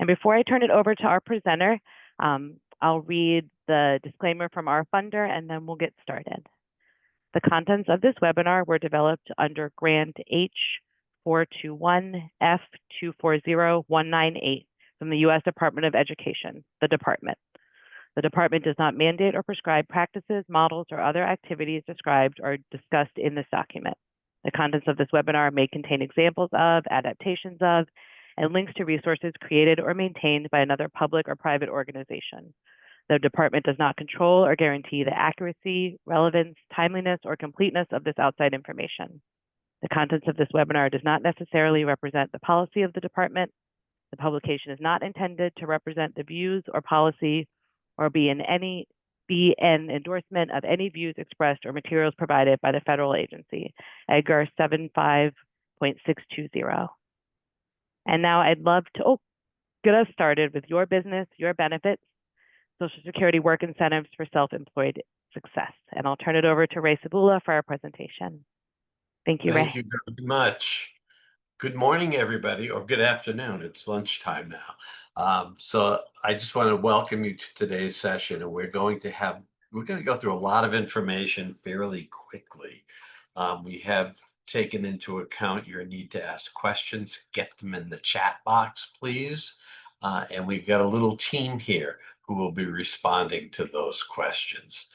And before I turn it over to our presenter, I'll read the disclaimer from our funder and then we'll get started. The contents of this webinar were developed under Grant H421F240198 from the U.S. Department of Education, the Department. The Department does not mandate or prescribe practices, models, or other activities described or discussed in this document. The contents of this webinar may contain examples of, adaptations of, and links to resources created or maintained by another public or private organization. The Department does not control or guarantee the accuracy, relevance, timeliness, or completeness of this outside information. The contents of this webinar does not necessarily represent the policy of the Department. The publication is not intended to represent the views or policy or be an endorsement of any views expressed or materials provided by the federal agency, EDGAR 75.620. And now I'd love to get us started with your business, your benefits, Social Security work incentives for self-employed success. And I'll turn it over to Ray Cebula for our presentation. Thank you, Ray. Thank you very much. Good morning, everybody, or good afternoon. It's lunchtime now. So I just want to welcome you to today's session, and we're going to go through a lot of information fairly quickly. We have taken into account your need to ask questions. Get them in the chat box, please. And we've got a little team here who will be responding to those questions.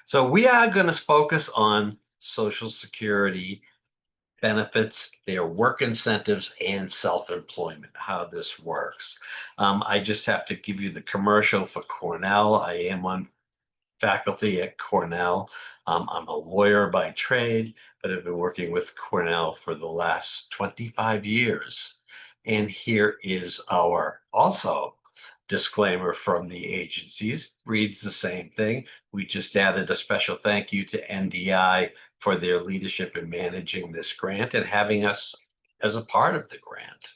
So we are going to focus on Social Security benefits, their work incentives, and self-employment, how this works. I just have to give you the commercial for Cornell. I am on faculty at Cornell. I'm a lawyer by trade, but I've been working with Cornell for the last 25 years. And here is our also disclaimer from the agencies, reads the same thing. We just added a special thank you to NDI for their leadership in managing this grant and having us as a part of the grant.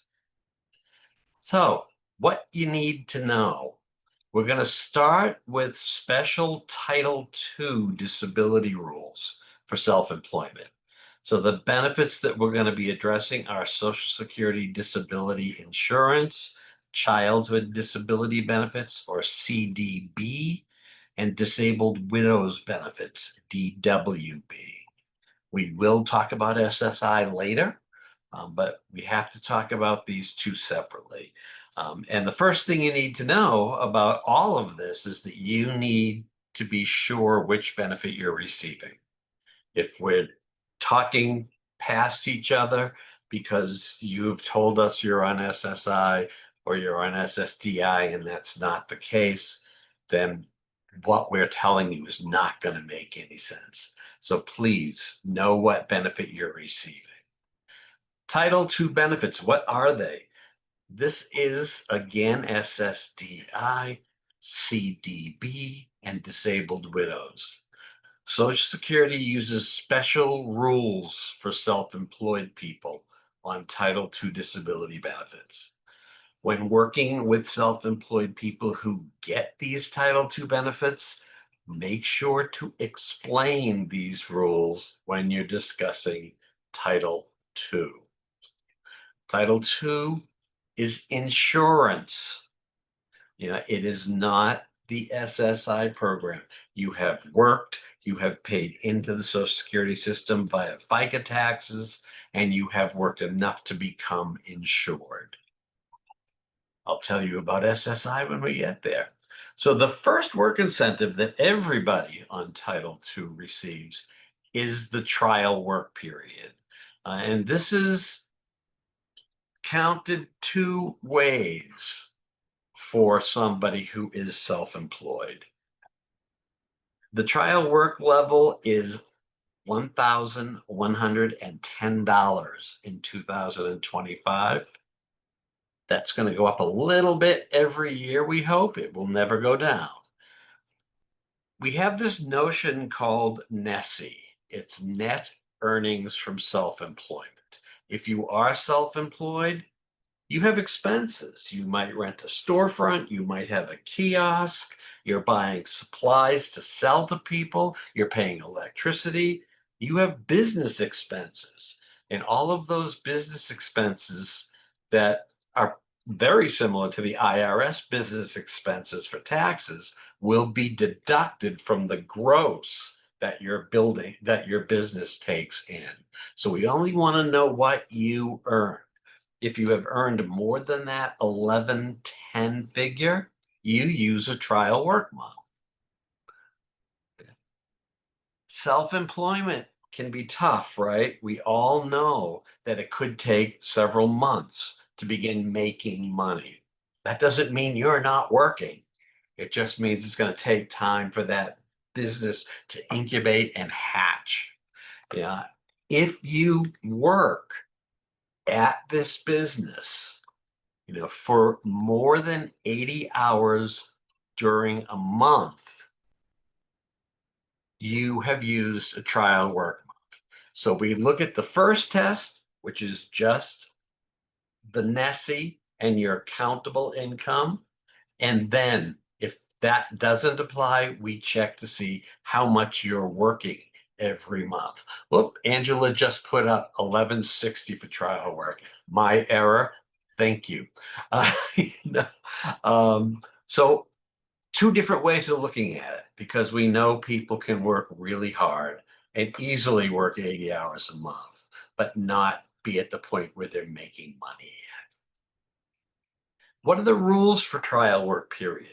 So what you need to know, we're going to start with special Title II disability rules for self-employment. So the benefits that we're going to be addressing are Social Security disability insurance, childhood disability benefits, or CDB, and disabled widows benefits, DWB. We will talk about SSI later, but we have to talk about these two separately. And the first thing you need to know about all of this is that you need to be sure which benefit you're receiving. If we're talking past each other because you've told us you're on SSI or you're on SSDI and that's not the case, then what we're telling you is not going to make any sense. So please know what benefit you're receiving. Title II benefits, what are they? This is, again, SSDI, CDB, and disabled widows. Social Security uses special rules for self-employed people on Title II disability benefits. When working with self-employed people who get these Title II benefits, make sure to explain these rules when you're discussing Title II. Title II is insurance. It is not the SSI program. You have worked, you have paid into the Social Security system via FICA taxes, and you have worked enough to become insured. I'll tell you about SSI when we get there. So the first work incentive that everybody on Title II receives is the trial work period. And this is counted two ways for somebody who is self-employed. The trial work level is $1,110 in 2025. That's going to go up a little bit every year, we hope. It will never go down. We have this notion called NESI. It's net earnings from self-employment. If you are self-employed, you have expenses. You might rent a storefront, you might have a kiosk, you're buying supplies to sell to people, you're paying electricity, you have business expenses. And all of those business expenses that are very similar to the IRS business expenses for taxes, will be deducted from the gross that your business takes in. So we only want to know what you earn. If you have earned more than that 1110 figure, you use a trial work month. Self-employment can be tough, right? We all know that it could take several months to begin making money. That doesn't mean you're not working. It just means it's going to take time for that business to incubate and hatch. Yeah. If you work at this business, for more than 80 hours during a month, you have used a trial work month. So we look at the first test, which is just the NESI and your countable income. And then if that doesn't apply, we check to see how much you're working every month. Whoop, Angela just put up 1160 for trial work. My error. Thank you. So two different ways of looking at it, because we know people can work really hard and easily work 80 hours a month, but not be at the point where they're making money yet. What are the rules for trial work period?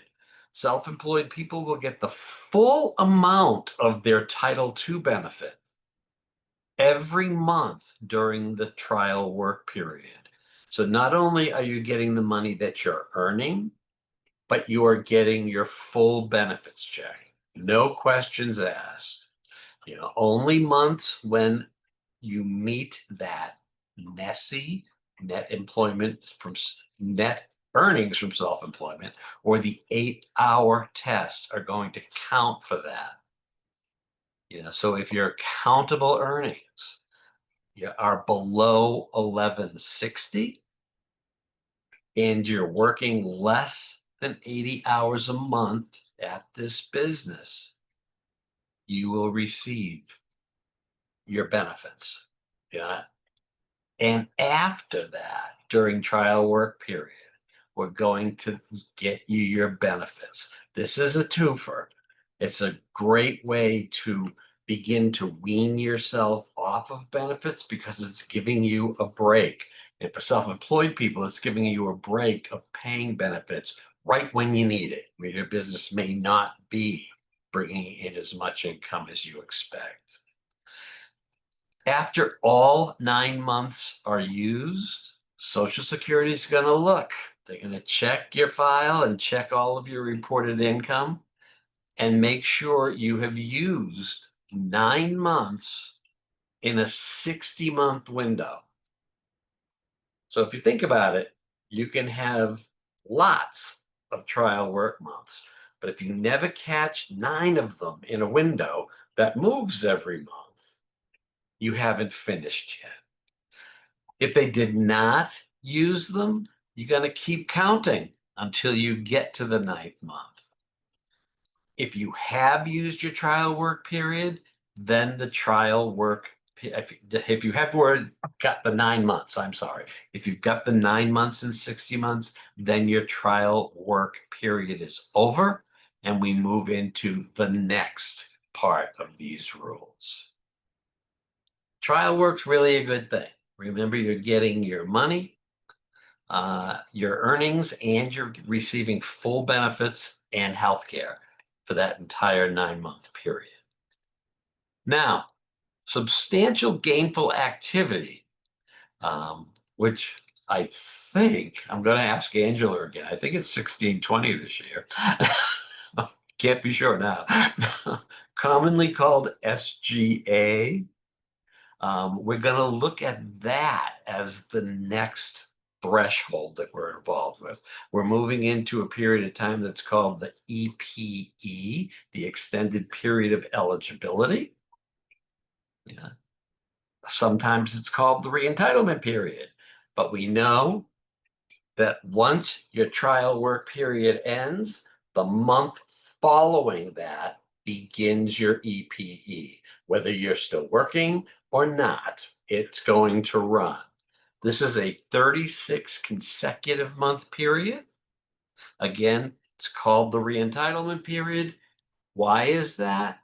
Self-employed people will get the full amount of their Title II benefit every month during the trial work period. So not only are you getting the money that you're earning, but you are getting your full benefits check. No questions asked. Only months when you meet that NESI, net earnings from self-employment, or the 8-hour test are going to count for that. So if your countable earnings are below 1160 and you're working less than 80 hours a month at this business, you will receive your benefits. And after that, during trial work period, we're going to get you your benefits. This is a twofer. It's a great way to begin to wean yourself off of benefits because it's giving you a break. And for self-employed people, it's giving you a break of paying benefits right when you need it, where your business may not be bringing in as much income as you expect. After all 9 months are used, Social Security is going to look. They're going to check your file and check all of your reported income and make sure you have used 9 months in a 60-month window. So if you think about it, you can have lots of trial work months, but if you never catch 9 of them in a window that moves every month, you haven't finished yet. If they did not use them, you're going to keep counting until you get to the 9th month. If you have used your trial work period, then the trial work, if you have got the 9 months, I'm sorry, if you've got the 9 months and 60 months, then your trial work period is over and we move into the next part of these rules. Trial work's really a good thing. Remember, you're getting your money, your earnings, and you're receiving full benefits and health care for that entire 9-month period. Now, substantial gainful activity, which I think, I'm going to ask Angela again. I think it's 1620 this year. Can't be sure now. Commonly called SGA. We're going to look at that as the next threshold that we're involved with. We're moving into a period of time that's called the EPE, the extended period of eligibility. Sometimes it's called the re-entitlement period, but we know that once your trial work period ends, the month following that begins your EPE. Whether you're still working or not, it's going to run. This is a 36 consecutive month period. Again, it's called the re-entitlement period. Why is that?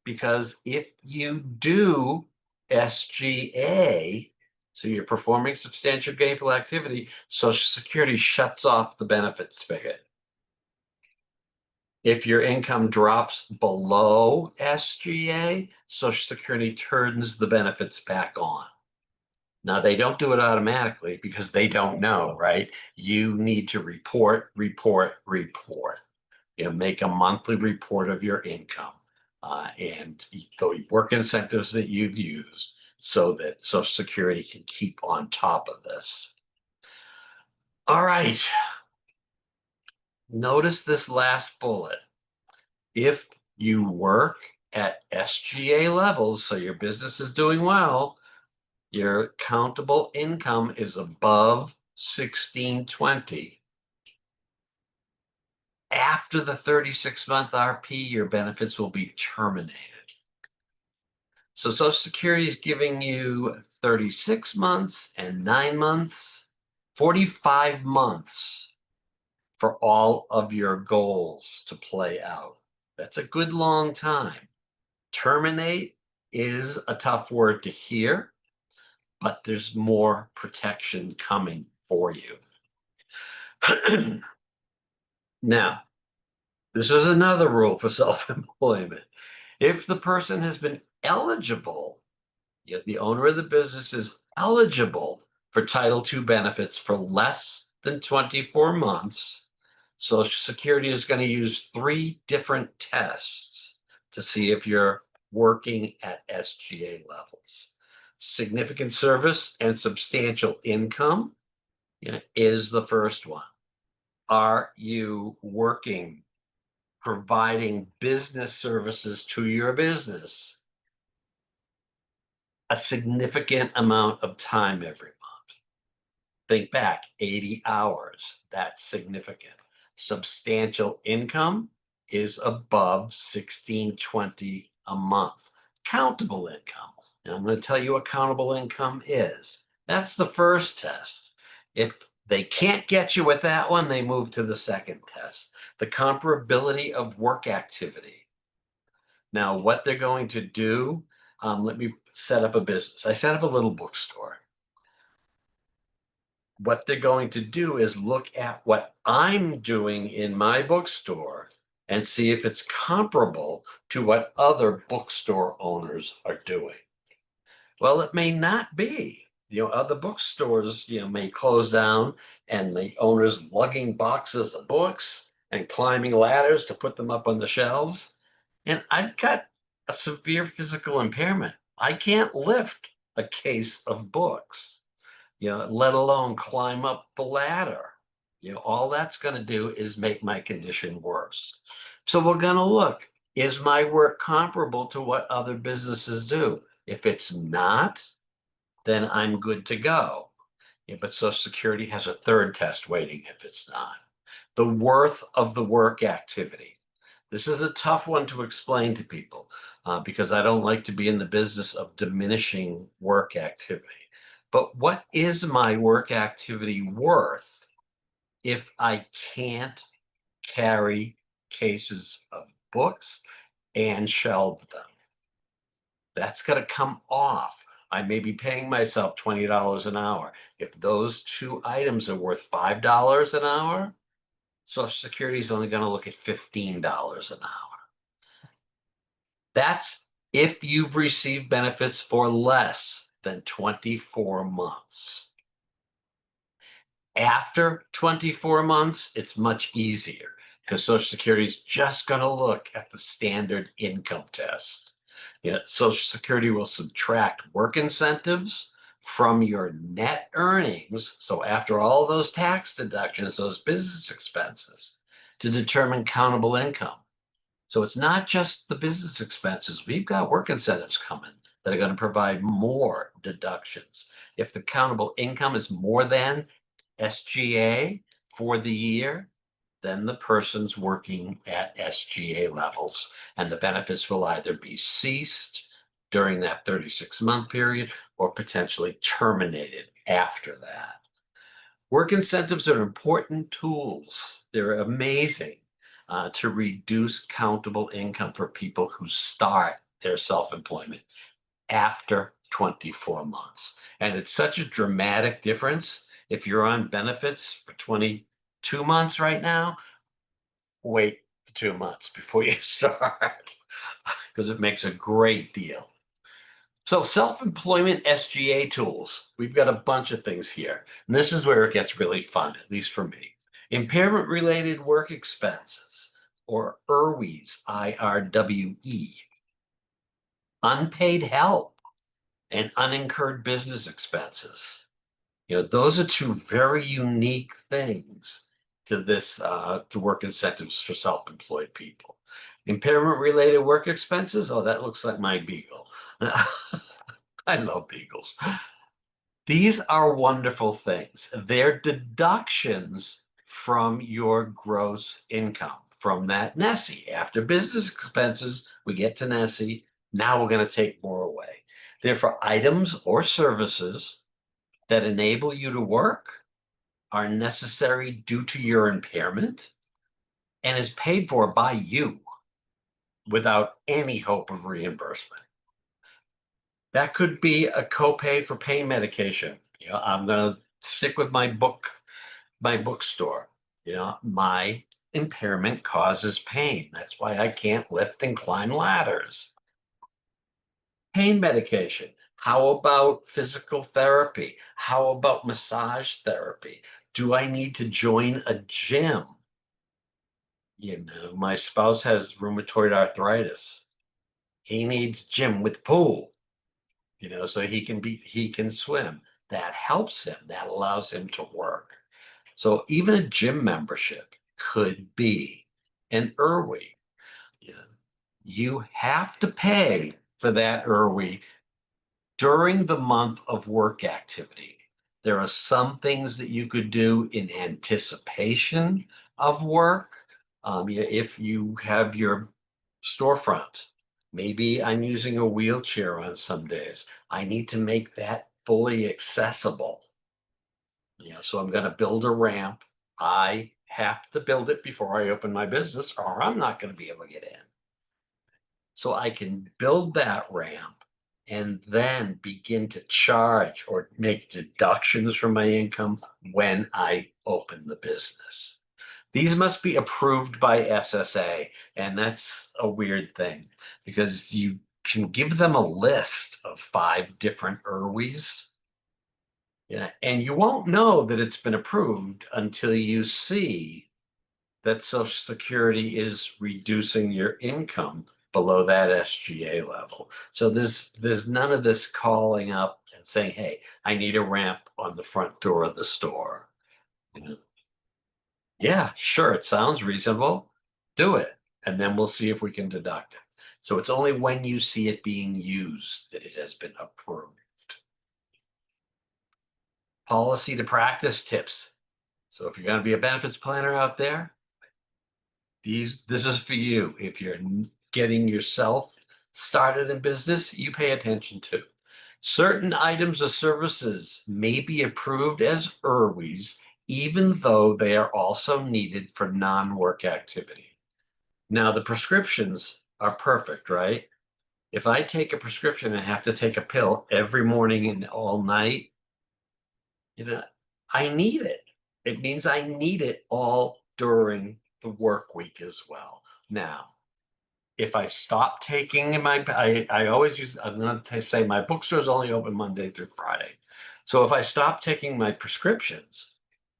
Because if you do SGA, so you're performing substantial gainful activity, Social Security shuts off the benefit spigot. If your income drops below SGA, Social Security turns the benefits back on. Now, they don't do it automatically because they don't know, right? You need to report. Make a monthly report of your income and the work incentives that you've used so that Social Security can keep on top of this. All right. Notice this last bullet. If you work at SGA levels, so your business is doing well, your countable income is above 1620. After the 36-month RP, your benefits will be terminated. So Social Security is giving you 36 months and 9 months, 45 months for all of your goals to play out. That's a good long time. Terminate is a tough word to hear, but there's more protection coming for you. Now, this is another rule for self-employment. If the person has been eligible, yet the owner of the business is eligible for Title II benefits for less than 24 months, Social Security is going to use 3 different tests to see if you're working at SGA levels. Significant service and substantial income is the first one. Are you working, providing business services to your business a significant amount of time every month? Think back, 80 hours, that's significant. Substantial income is above 1620 a month. Countable income, and I'm going to tell you what countable income is. That's the first test. If they can't get you with that one, they move to the second test, the comparability of work activity. Now, what they're going to do, let me set up a business. I set up a little bookstore. What they're going to do is look at what I'm doing in my bookstore and see if it's comparable to what other bookstore owners are doing. Well, it may not be. Other bookstores, may close down and the owners lugging boxes of books and climbing ladders to put them up on the shelves. And I've got a severe physical impairment. I can't lift a case of books, let alone climb up the ladder. All that's going to do is make my condition worse. So we're going to look, is my work comparable to what other businesses do? If it's not, then I'm good to go. But Social Security has a third test waiting if it's not. The worth of the work activity. This is a tough one to explain to people because I don't like to be in the business of diminishing work activity. But what is my work activity worth if I can't carry cases of books and shelve them? That's got to come off. I may be paying myself $20 an hour. If those 2 items are worth $5 an hour, Social Security is only going to look at $15 an hour. That's if you've received benefits for less than 24 months. After 24 months, it's much easier because Social Security is just going to look at the standard income test. Social Security will subtract work incentives from your net earnings. So after all those tax deductions, those business expenses, to determine countable income. So it's not just the business expenses. We've got work incentives coming that are going to provide more deductions. If the countable income is more than SGA for the year, then the person's working at SGA levels and the benefits will either be ceased, during that 36-month period or potentially terminated after that. Work incentives are important tools. They're amazing to reduce countable income for people who start their self-employment after 24 months. And it's such a dramatic difference. If you're on benefits for 22 months right now, wait 2 months before you start because it makes a great deal. So self-employment SGA tools, we've got a bunch of things here. And this is where it gets really fun, at least for me. Impairment-related work expenses, or IRWEs, IRWE. Unpaid help and unincurred business expenses. Those are two very unique things to this, to work incentives for self-employed people. Impairment-related work expenses, oh, that looks like my beagle. I love beagles. These are wonderful things. They're deductions from your gross income, from that NESI. After business expenses, we get to NESI. Now we're going to take more away. They're for items or services that enable you to work, are necessary due to your impairment, and is paid for by you without any hope of reimbursement. That could be a copay for pain medication. I'm going to stick with my bookstore. My impairment causes pain. That's why I can't lift and climb ladders. Pain medication. How about physical therapy? How about massage therapy? Do I need to join a gym? My spouse has rheumatoid arthritis. He needs gym with pool. So he can swim. That helps him. That allows him to work. So even a gym membership could be an IRWE. You have to pay for that IRWE during the month of work activity. There are some things that you could do in anticipation of work. If you have your storefront, maybe I'm using a wheelchair on some days. I need to make that fully accessible. So I'm going to build a ramp. I have to build it before I open my business, or I'm not going to be able to get in. So I can build that ramp and then begin to charge or make deductions from my income when I open the business. These must be approved by SSA, and that's a weird thing because you can give them a list of 5 different IRWEs. And you won't know that it's been approved until you see that Social Security is reducing your income below that SGA level. So there's none of this calling up and saying, hey, I need a ramp on the front door of the store. Yeah, sure, it sounds reasonable. Do it. And then we'll see if we can deduct it. So it's only when you see it being used that it has been approved. Policy to practice tips. So if you're going to be a benefits planner out there, this is for you. If you're getting yourself started in business, you pay attention to. Certain items or services may be approved as IRWEs, even though they are also needed for non-work activity. Now, the prescriptions are perfect, right? If I take a prescription and have to take a pill every morning and all night, I need it. It means I need it all during the work week as well. Now, if I stop taking I always use, I'm going to say my bookstore is only open Monday through Friday. So if I stop taking my prescriptions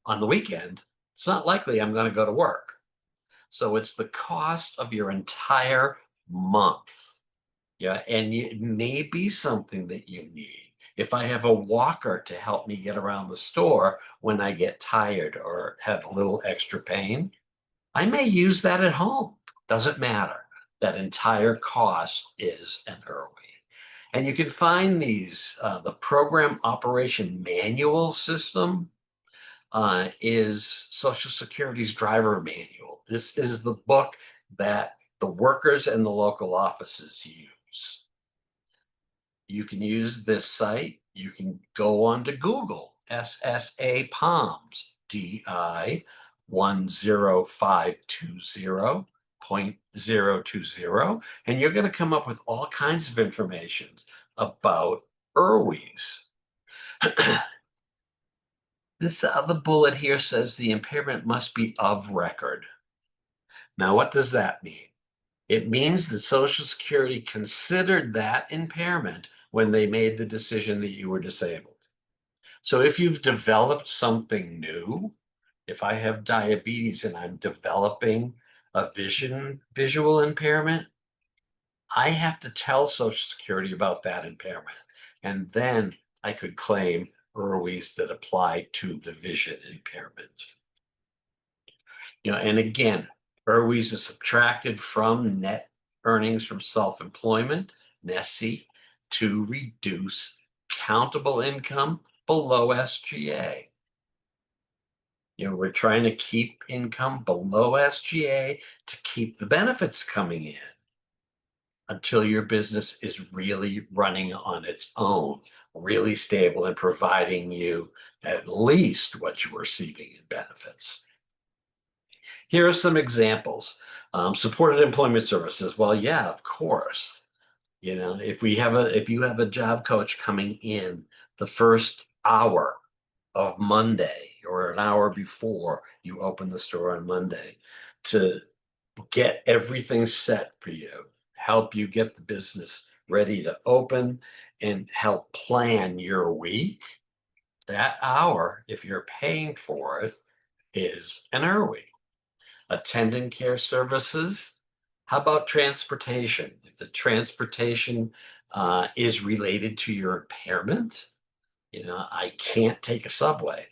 on the weekend, it's not likely I'm going to go to work. So it's the cost of your entire month. And it may be something that you need. If I have a walker to help me get around the store when I get tired or have a little extra pain, I may use that at home. Doesn't matter. That entire cost is an IRWE. And you can find these, the program operation manual system is Social Security's driver manual. This is the book that the workers and the local offices use. you can use this site. You can go on to Google, SSA POMS, DI 10520.020, and you're going to come up with all kinds of information about IRWIs. This other bullet here says the impairment must be of record. Now, what does that mean? It means that Social Security considered that impairment when they made the decision that you were disabled. So if you've developed something new, if I have diabetes and I'm developing a visual impairment, I have to tell Social Security about that impairment. And then I could claim IRWIs that apply to the vision impairment. And again, IRWIs is subtracted from net earnings from self-employment, NESI, to reduce countable income below SGA. We're trying to keep income below SGA to keep the benefits coming in until your business is really running on its own, really stable and providing you at least what you're receiving in benefits. Here are some examples. Supported employment services. Well, yeah, of course. If you have a job coach coming in the first hour of Monday or an hour before you open the store on Monday to get everything set for you, help you get the business ready to open, and help plan your week, that hour, if you're paying for it, is an IRWI. Attendant care services. How about transportation? If the transportation is related to your impairment, I can't take a subway.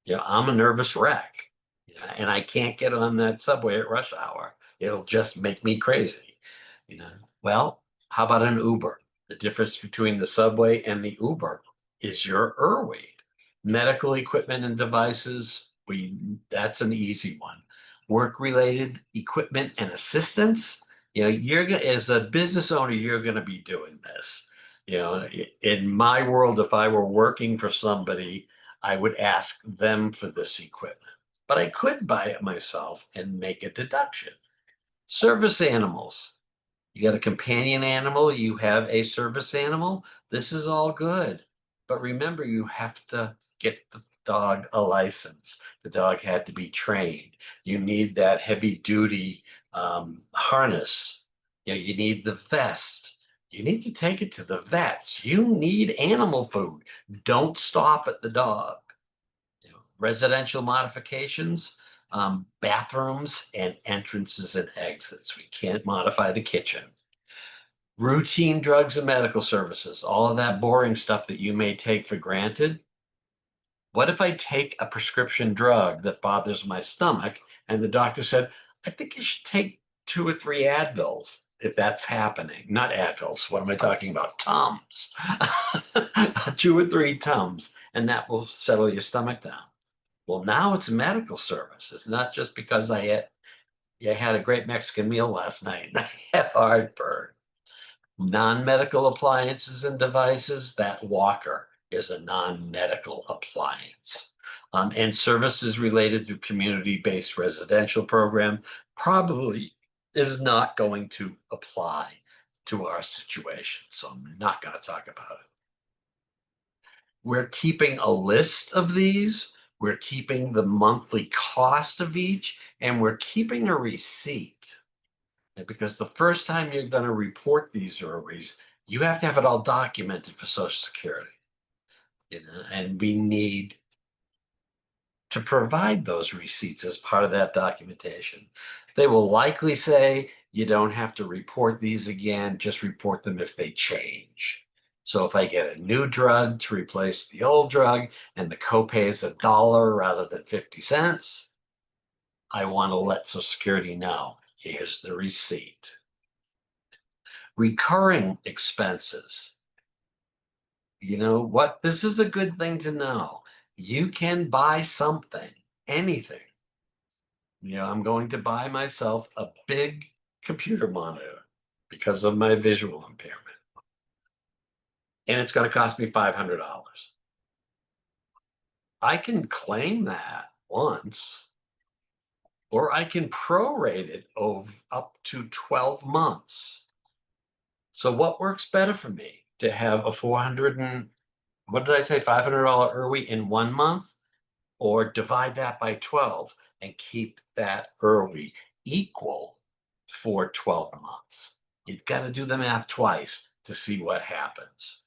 I'm a nervous wreck, and I can't get on that subway at rush hour. It'll just make me crazy. Well, how about an Uber? The difference between the subway and the Uber is your IRWI. Medical equipment and devices, that's an easy one. Work-related equipment and assistance, as a business owner, you're going to be doing this. In my world, if I were working for somebody, I would ask them for this equipment, but I could buy it myself and make a deduction. Service animals. You got a companion animal, you have a service animal. This is all good. But remember, you have to get the dog a license. The dog had to be trained. You need that heavy duty harness. You need the vest. You need to take it to the vets. You need animal food. Don't stop at the dog. Residential modifications, bathrooms and entrances and exits. We can't modify the kitchen. Routine drugs and medical services, all of that boring stuff that you may take for granted. What if I take a prescription drug that bothers my stomach and the doctor said, I think you should take 2 or 3 Advils if that's happening? Not Advils, what am I talking about? Tums. 2 or 3 Tums, and that will settle your stomach down. Well, now it's a medical service. It's not just because I had a great Mexican meal last night and I have heartburn. Non-medical appliances and devices, that walker is a non-medical appliance. And services related to community-based residential program probably is not going to apply to our situation. So I'm not going to talk about it. We're keeping a list of these. We're keeping the monthly cost of each, and we're keeping a receipt. Because the first time you're going to report these IRWIs, you have to have it all documented for Social Security. And we need to provide those receipts as part of that documentation. They will likely say you don't have to report these again, just report them if they change. So if I get a new drug to replace the old drug and the copay is $1 rather than 50 cents, I want to let Social Security know. Here's the receipt. Recurring expenses. You know what? This is a good thing to know. You can buy something, anything. I'm going to buy myself a big computer monitor because of my visual impairment. and it's going to cost me $500. I can claim that once, or I can prorate it over up to 12 months. So what works better for me? To have a 400 and what did I say, $500 IRWI in 1 month, or divide that by 12 and keep that IRWI equal for 12 months? You've got to do the math twice to see what happens.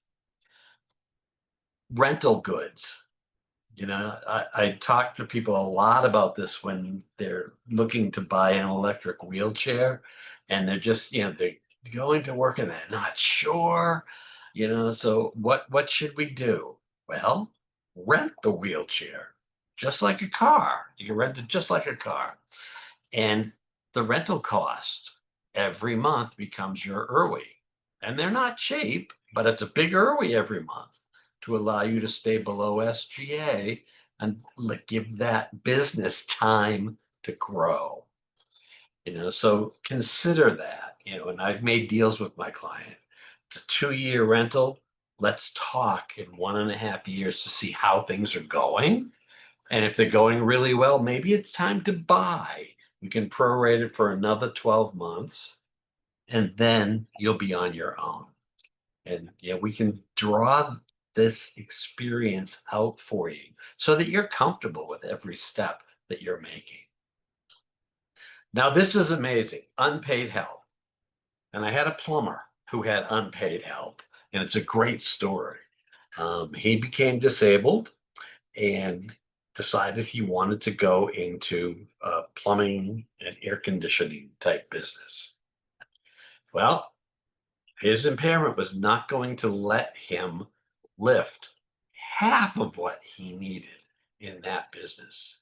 Rental goods. I talk to people a lot about this when they're looking to buy an electric wheelchair, and they're just, they're going to work and they're not sure, so what should we do? Well, rent the wheelchair, just like a car. You can rent it just like a car. And the rental cost every month becomes your IRWI. And they're not cheap, but it's a big IRWI every month to allow you to stay below SGA and give that business time to grow. So consider that, and I've made deals with my client. It's a 2-year rental. Let's talk in 1.5 years to see how things are going. And if they're going really well, maybe it's time to buy. You can prorate it for another 12 months, and then you'll be on your own. And we can draw this experience out for you so that you're comfortable with every step that you're making. Now, this is amazing. Unpaid help. And I had a plumber who had unpaid help, and it's a great story. He became disabled and decided he wanted to go into plumbing and air conditioning type business. Well, his impairment was not going to let him lift half of what he needed in that business.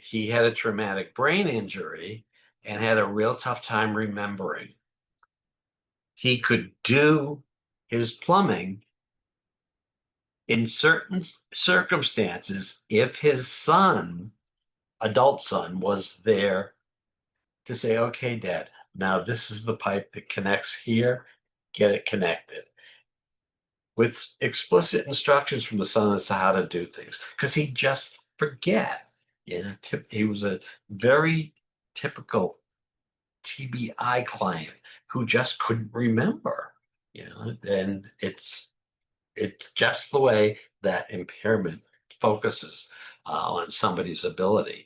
He had a traumatic brain injury and had a real tough time remembering. He could do his plumbing in certain circumstances if his son, adult son, was there to say, okay, Dad, now this is the pipe that connects here, get it connected. With explicit instructions from the son as to how to do things, because he just forget. He was a very typical TBI client who just couldn't remember. And it's just the way that impairment focuses on somebody's ability.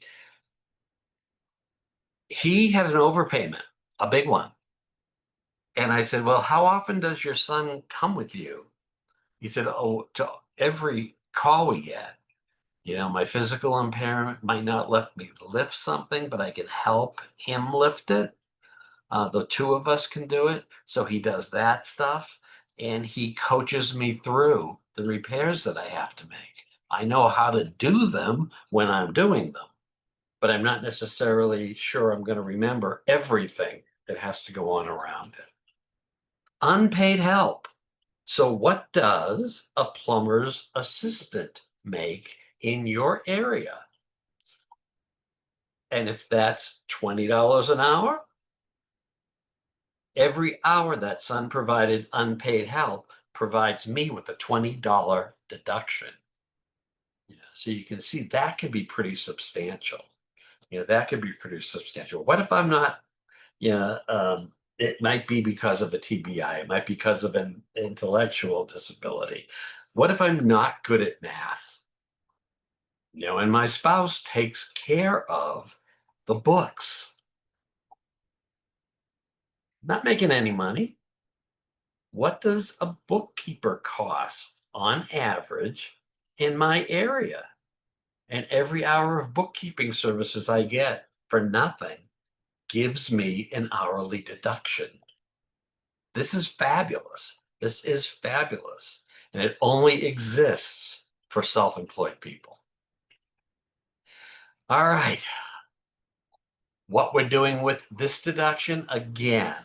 He had an overpayment, a big one. And I said, well, how often does your son come with you? He said, oh, to every call we get. My physical impairment might not let me lift something, but I can help him lift it. The two of us can do it. So he does that stuff, and he coaches me through the repairs that I have to make. I know how to do them when I'm doing them, but I'm not necessarily sure I'm going to remember everything that has to go on around it. Unpaid help. So what does a plumber's assistant make in your area? And if that's $20 an hour, every hour that son provided unpaid help provides me with a $20 deduction. So you can see that can be pretty substantial. That could be pretty substantial. What if I'm not, it might be because of a TBI. It might be because of an intellectual disability. What if I'm not good at math? And my spouse takes care of the books. Not making any money. What does a bookkeeper cost on average in my area? And every hour of bookkeeping services I get for nothing gives me an hourly deduction. This is fabulous. This is fabulous. And it only exists for self-employed people. All right. What we're doing with this deduction, again,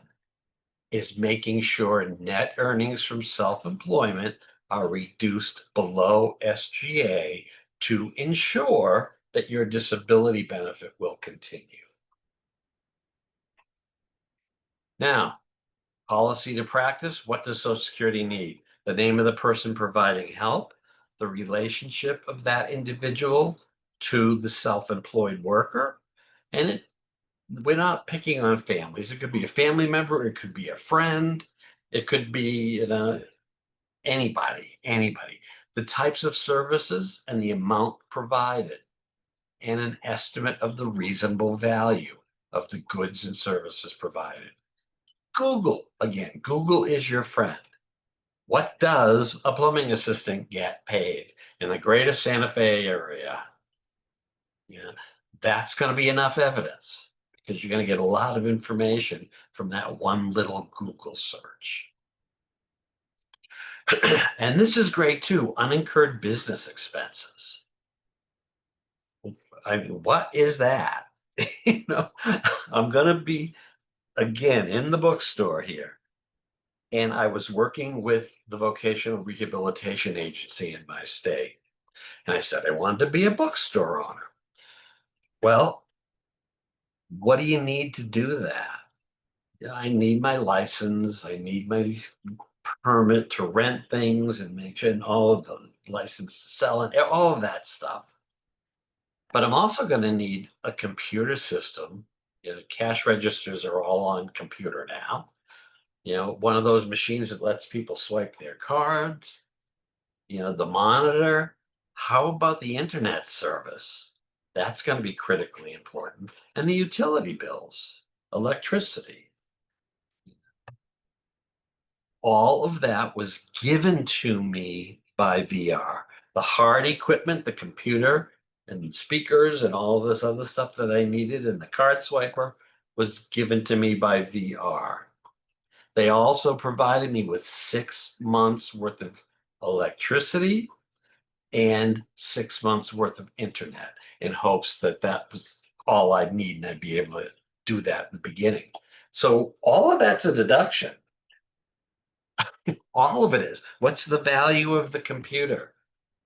is making sure net earnings from self-employment are reduced below SGA to ensure that your disability benefit will continue. Now, Policy to practice, what does Social Security need? The name of the person providing help, the relationship of that individual to the self-employed worker, and we're not picking on families. It could be a family member, it could be a friend, it could be, anybody. The types of services and the amount provided, and an estimate of the reasonable value of the goods and services provided. Google, again, Google is your friend. What does a plumbing assistant get paid in the greater Santa Fe area? Yeah, that's going to be enough evidence because you're going to get a lot of information from that one little Google search. And this is great too, unincurred business expenses. I mean, what is that? I'm going to be, again, in the bookstore here. And I was working with the vocational rehabilitation agency in my state. And I said, I wanted to be a bookstore owner. Well, what do you need to do that? Yeah, I need my license. I need my permit to rent things and make sure, and all of the license to sell it, all of that stuff. But I'm also going to need a computer system. Cash registers are all on computer now. One of those machines that lets people swipe their cards. The monitor. How about the internet service? That's going to be critically important. And the utility bills, electricity. All of that was given to me by VR. The hard equipment, the computer and speakers and all of this other stuff that I needed, and the card swiper was given to me by VR. They also provided me with 6 months worth of electricity and 6 months worth of internet in hopes that that was all I'd need and I'd be able to do that in the beginning. So all of that's a deduction. All of it is. What's the value of the computer?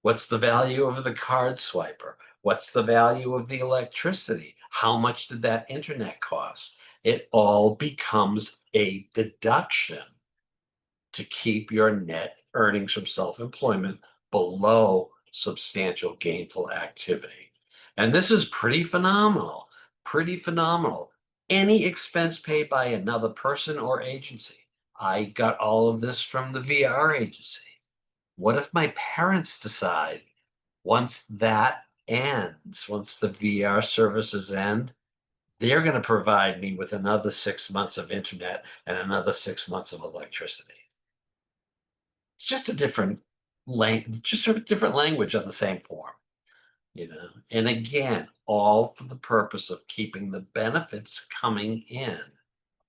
What's the value of the card swiper? What's the value of the electricity? How much did that internet cost? It all becomes a deduction to keep your net earnings from self-employment below substantial gainful activity. And this is pretty phenomenal, pretty phenomenal. Any expense paid by another person or agency. I got all of this from the VR agency. What if my parents decide once that ends, once the VR services end, they're going to provide me with another 6 months of internet and another 6 months of electricity? It's just a different language on the same form, And again, all for the purpose of keeping the benefits coming in.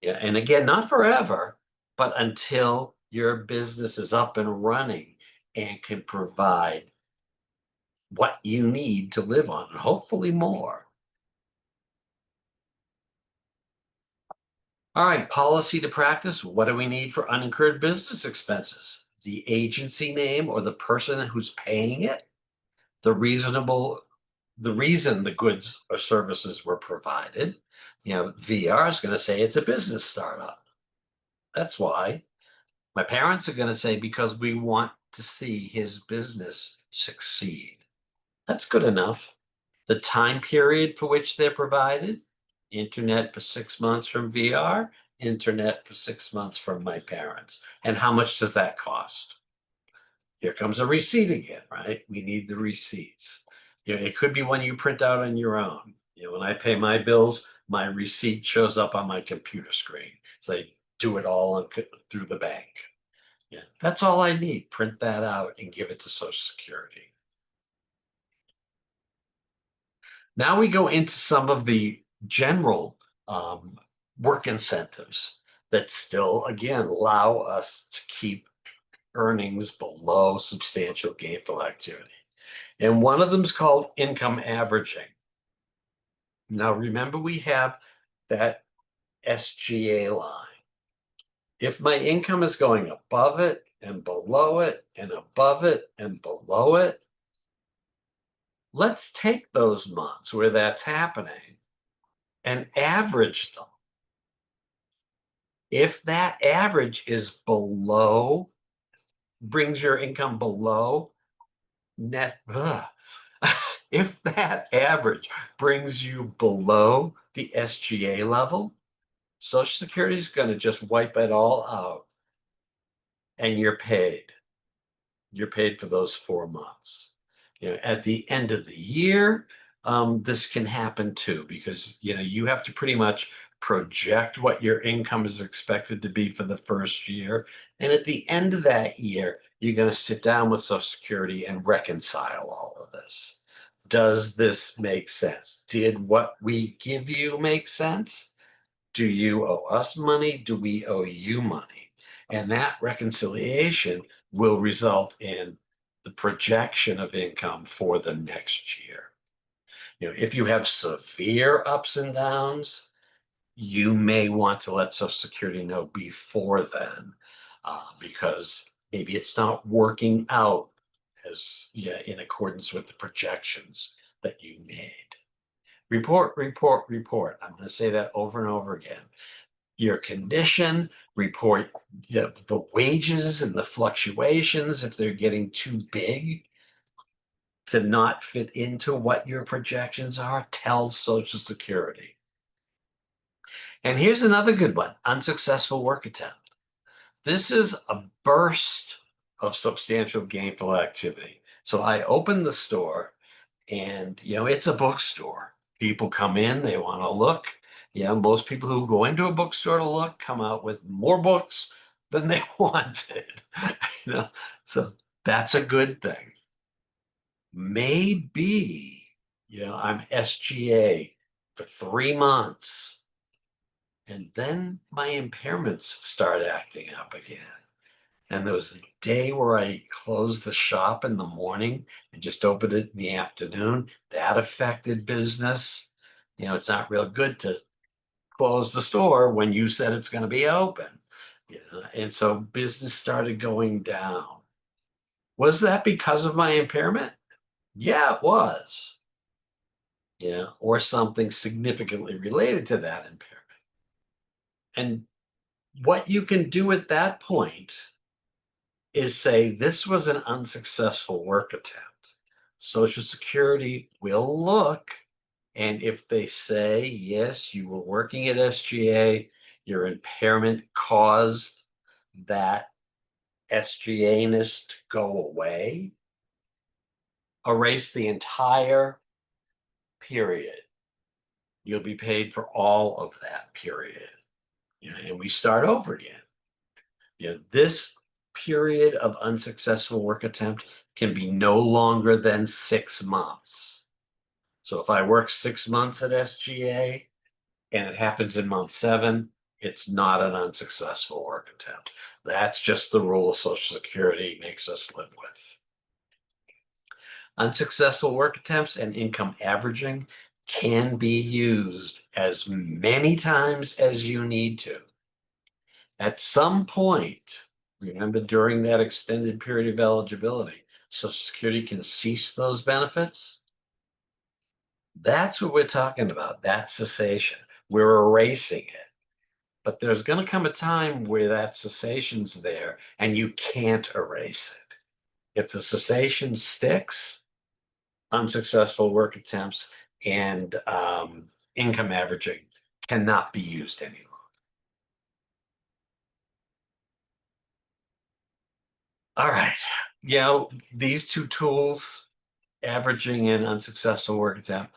Yeah, and again, not forever, but until your business is up and running and can provide what you need to live on, and hopefully more. All right, policy to practice. What do we need for unincurred business expenses? The agency name or the person who's paying it, the reason the goods or services were provided. VR is going to say it's a business startup. That's why. My parents are going to say because we want to see his business succeed. That's good enough. The time period for which they're provided, internet for 6 months from VR, internet for 6 months from my parents. And how much does that cost? Here comes a receipt again, right? We need the receipts. It could be one you print out on your own. When I pay my bills, my receipt shows up on my computer screen. So I do it all through the bank. Yeah, that's all I need. Print that out and give it to Social Security. Now we go into some of the general work incentives that still, again, allow us to keep earnings below substantial gainful activity. And one of them is called income averaging. Now, remember, we have that SGA line. If my income is going above it and below it and above it and below it, let's take those months where that's happening and average them. If that average is below, brings your income below net, if that average brings you below the SGA level, Social Security is going to just wipe it all out and you're paid. You're paid for those 4 months. At the end of the year, this can happen too, because you have to pretty much project what your income is expected to be for the first year. And at the end of that year, you're going to sit down with Social Security and reconcile all of this. Does this make sense? Did what we give you make sense? Do you owe us money? Do we owe you money? And that reconciliation will result in the projection of income for the next year. If you have severe ups and downs, you may want to let Social Security know before then, because maybe it's not working out in accordance with the projections that you made. Report, report, report. I'm going to say that over and over again. Your condition, report the wages and the fluctuations if they're getting too big to not fit into what your projections are. Tell Social Security. And here's another good one: unsuccessful work attempt. This is a burst of substantial gainful activity. So I open the store and, it's a bookstore. People come in, they want to look. Most people who go into a bookstore to look come out with more books than they wanted. So that's a good thing. Maybe, I'm SGA for 3 months, and then my impairments start acting up again. And there was a day where I closed the shop in the morning and just opened it in the afternoon. That affected business. It's not real good to close the store when you said it's going to be open. And so business started going down. Was that because of my impairment? Yeah, it was. Or something significantly related to that impairment. And what you can do at that point is say, this was an unsuccessful work attempt. Social Security will look, and if they say, yes, you were working at SGA, your impairment caused that SGA-ness to go away, erase the entire period. You'll be paid for all of that period. And we start over again. This period of unsuccessful work attempt can be no longer than 6 months. So if I work 6 months at SGA and it happens in month 7, it's not an unsuccessful work attempt. That's just the rule Social Security makes us live with. Unsuccessful work attempts and income averaging can be used as many times as you need to. At some point, remember, during that extended period of eligibility, Social Security can cease those benefits. That's what we're talking about. That's cessation. We're erasing it. But there's going to come a time where that cessation's there and you can't erase it. If the cessation sticks, unsuccessful work attempts and income averaging cannot be used any longer. All right. These two tools, averaging and unsuccessful work attempt,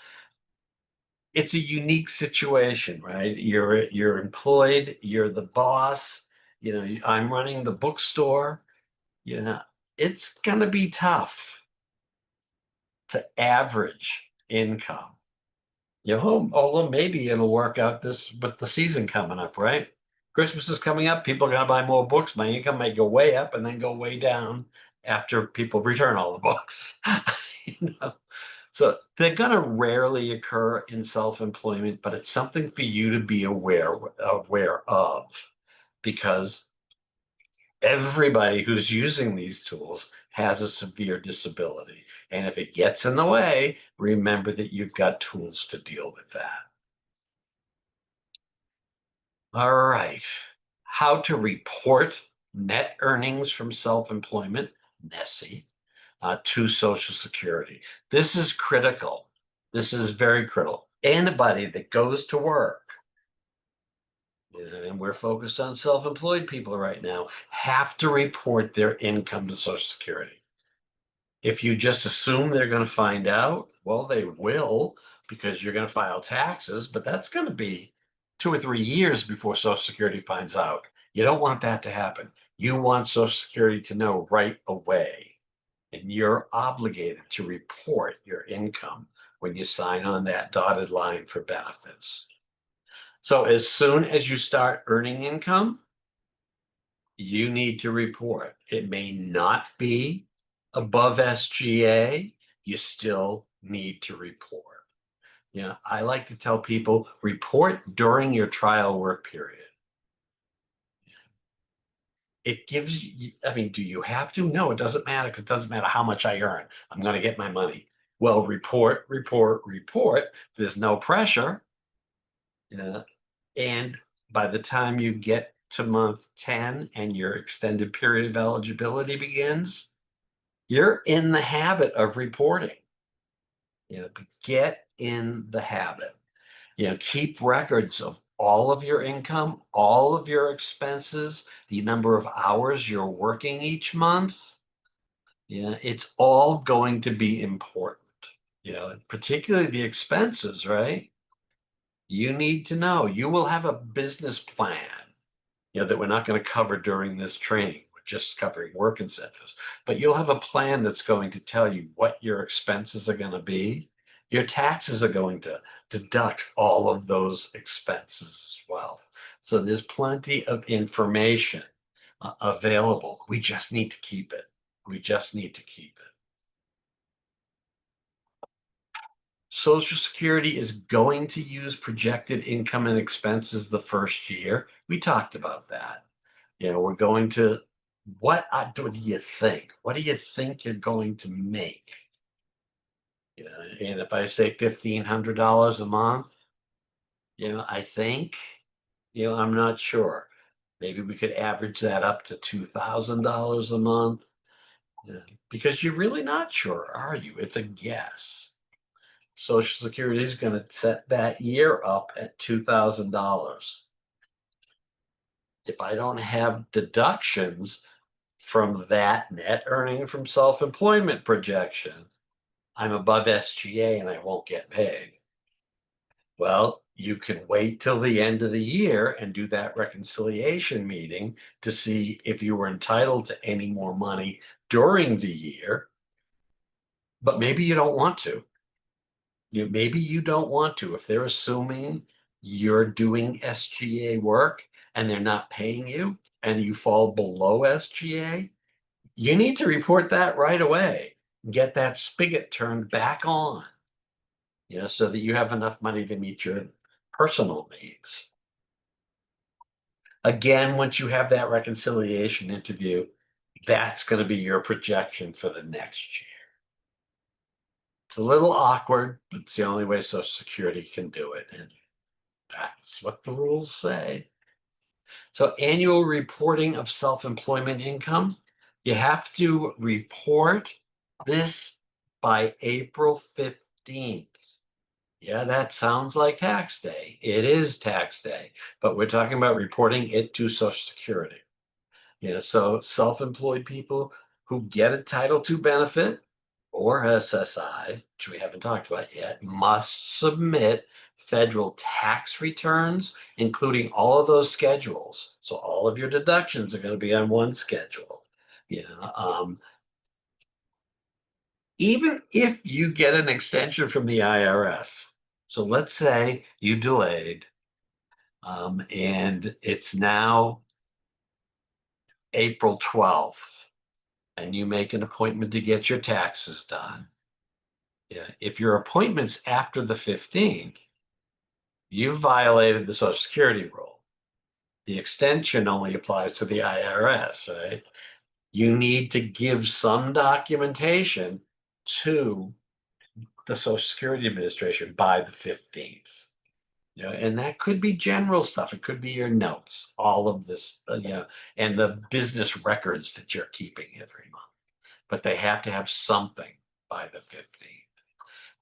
it's a unique situation, right? You're employed, you're the boss, I'm running the bookstore. It's gonna be tough to average income. Although maybe it'll work out this with the season coming up, right? Christmas is coming up, people are gonna buy more books. My income might go way up and then go way down after people return all the books. So they're going to rarely occur in self-employment, but it's something for you to be aware of, because everybody who's using these tools has a severe disability. And if it gets in the way, remember that you've got tools to deal with that. All right. how to report net earnings from self-employment, NESE, to Social Security. This is critical. This is very critical. Anybody that goes to work, and we're focused on self-employed people right now, have to report their income to Social Security. If you just assume they're going to find out, well, they will, because you're going to file taxes, but that's going to be 2 or 3 years before Social Security finds out. You don't want that to happen. You want Social Security to know right away. And you're obligated to report your income when you sign on that dotted line for benefits. So as soon as you start earning income, you need to report. It may not be above SGA, you still need to report. I like to tell people, report during your trial work period. It gives you, I mean, do you have to? No, it doesn't matter, because it doesn't matter how much I earn. I'm going to get my money. Well, report. There's no pressure. And by the time you get to month 10 and your extended period of eligibility begins, you're in the habit of reporting. Get in the habit. Keep records of all of your income, all of your expenses, the number of hours you're working each month. It's all going to be important, particularly the expenses, right? You need to know. You will have a business plan, that we're not going to cover during this training. We're just covering work incentives. But you'll have a plan that's going to tell you what your expenses are going to be. Your taxes are going to deduct all of those expenses as well. So there's plenty of information available. We just need to keep it. Social Security is going to use projected income and expenses the first year. We talked about that. We're going to, what do you think? What do you think you're going to make? And if I say $1,500 a month, I think, I'm not sure. Maybe we could average that up to $2,000 a month, because you're really not sure, are you? It's a guess. Social Security is going to set that year up at $2,000. If I don't have deductions from that net earning from self-employment projection, I'm above SGA and I won't get paid. Well, you can wait till the end of the year and do that reconciliation meeting to see if you were entitled to any more money during the year, but maybe you don't want to. Maybe you don't want to. If they're assuming you're doing SGA work and they're not paying you and you fall below SGA, you need to report that right away. Get that spigot turned back on, so that you have enough money to meet your personal needs. Again, once you have that reconciliation interview, that's going to be your projection for the next year. It's a little awkward, but it's the only way Social Security can do it. And that's what the rules say. So annual reporting of self-employment income, you have to report this by April 15th. Yeah, that sounds like tax day. It is tax day, but we're talking about reporting it to Social Security. So self-employed people who get a Title II benefit or SSI, which we haven't talked about yet, must submit federal tax returns, including all of those schedules. So all of your deductions are going to be on one schedule. Even if you get an extension from the IRS, so let's say you delayed, and it's now April 12th, and you make an appointment to get your taxes done. If your appointment's after the 15th, you've violated the Social Security rule. The extension only applies to the IRS, right? You need to give some documentation to the Social Security Administration by the 15th. And that could be general stuff. It could be your notes, all of this, and the business records that you're keeping every month. But they have to have something by the 15th.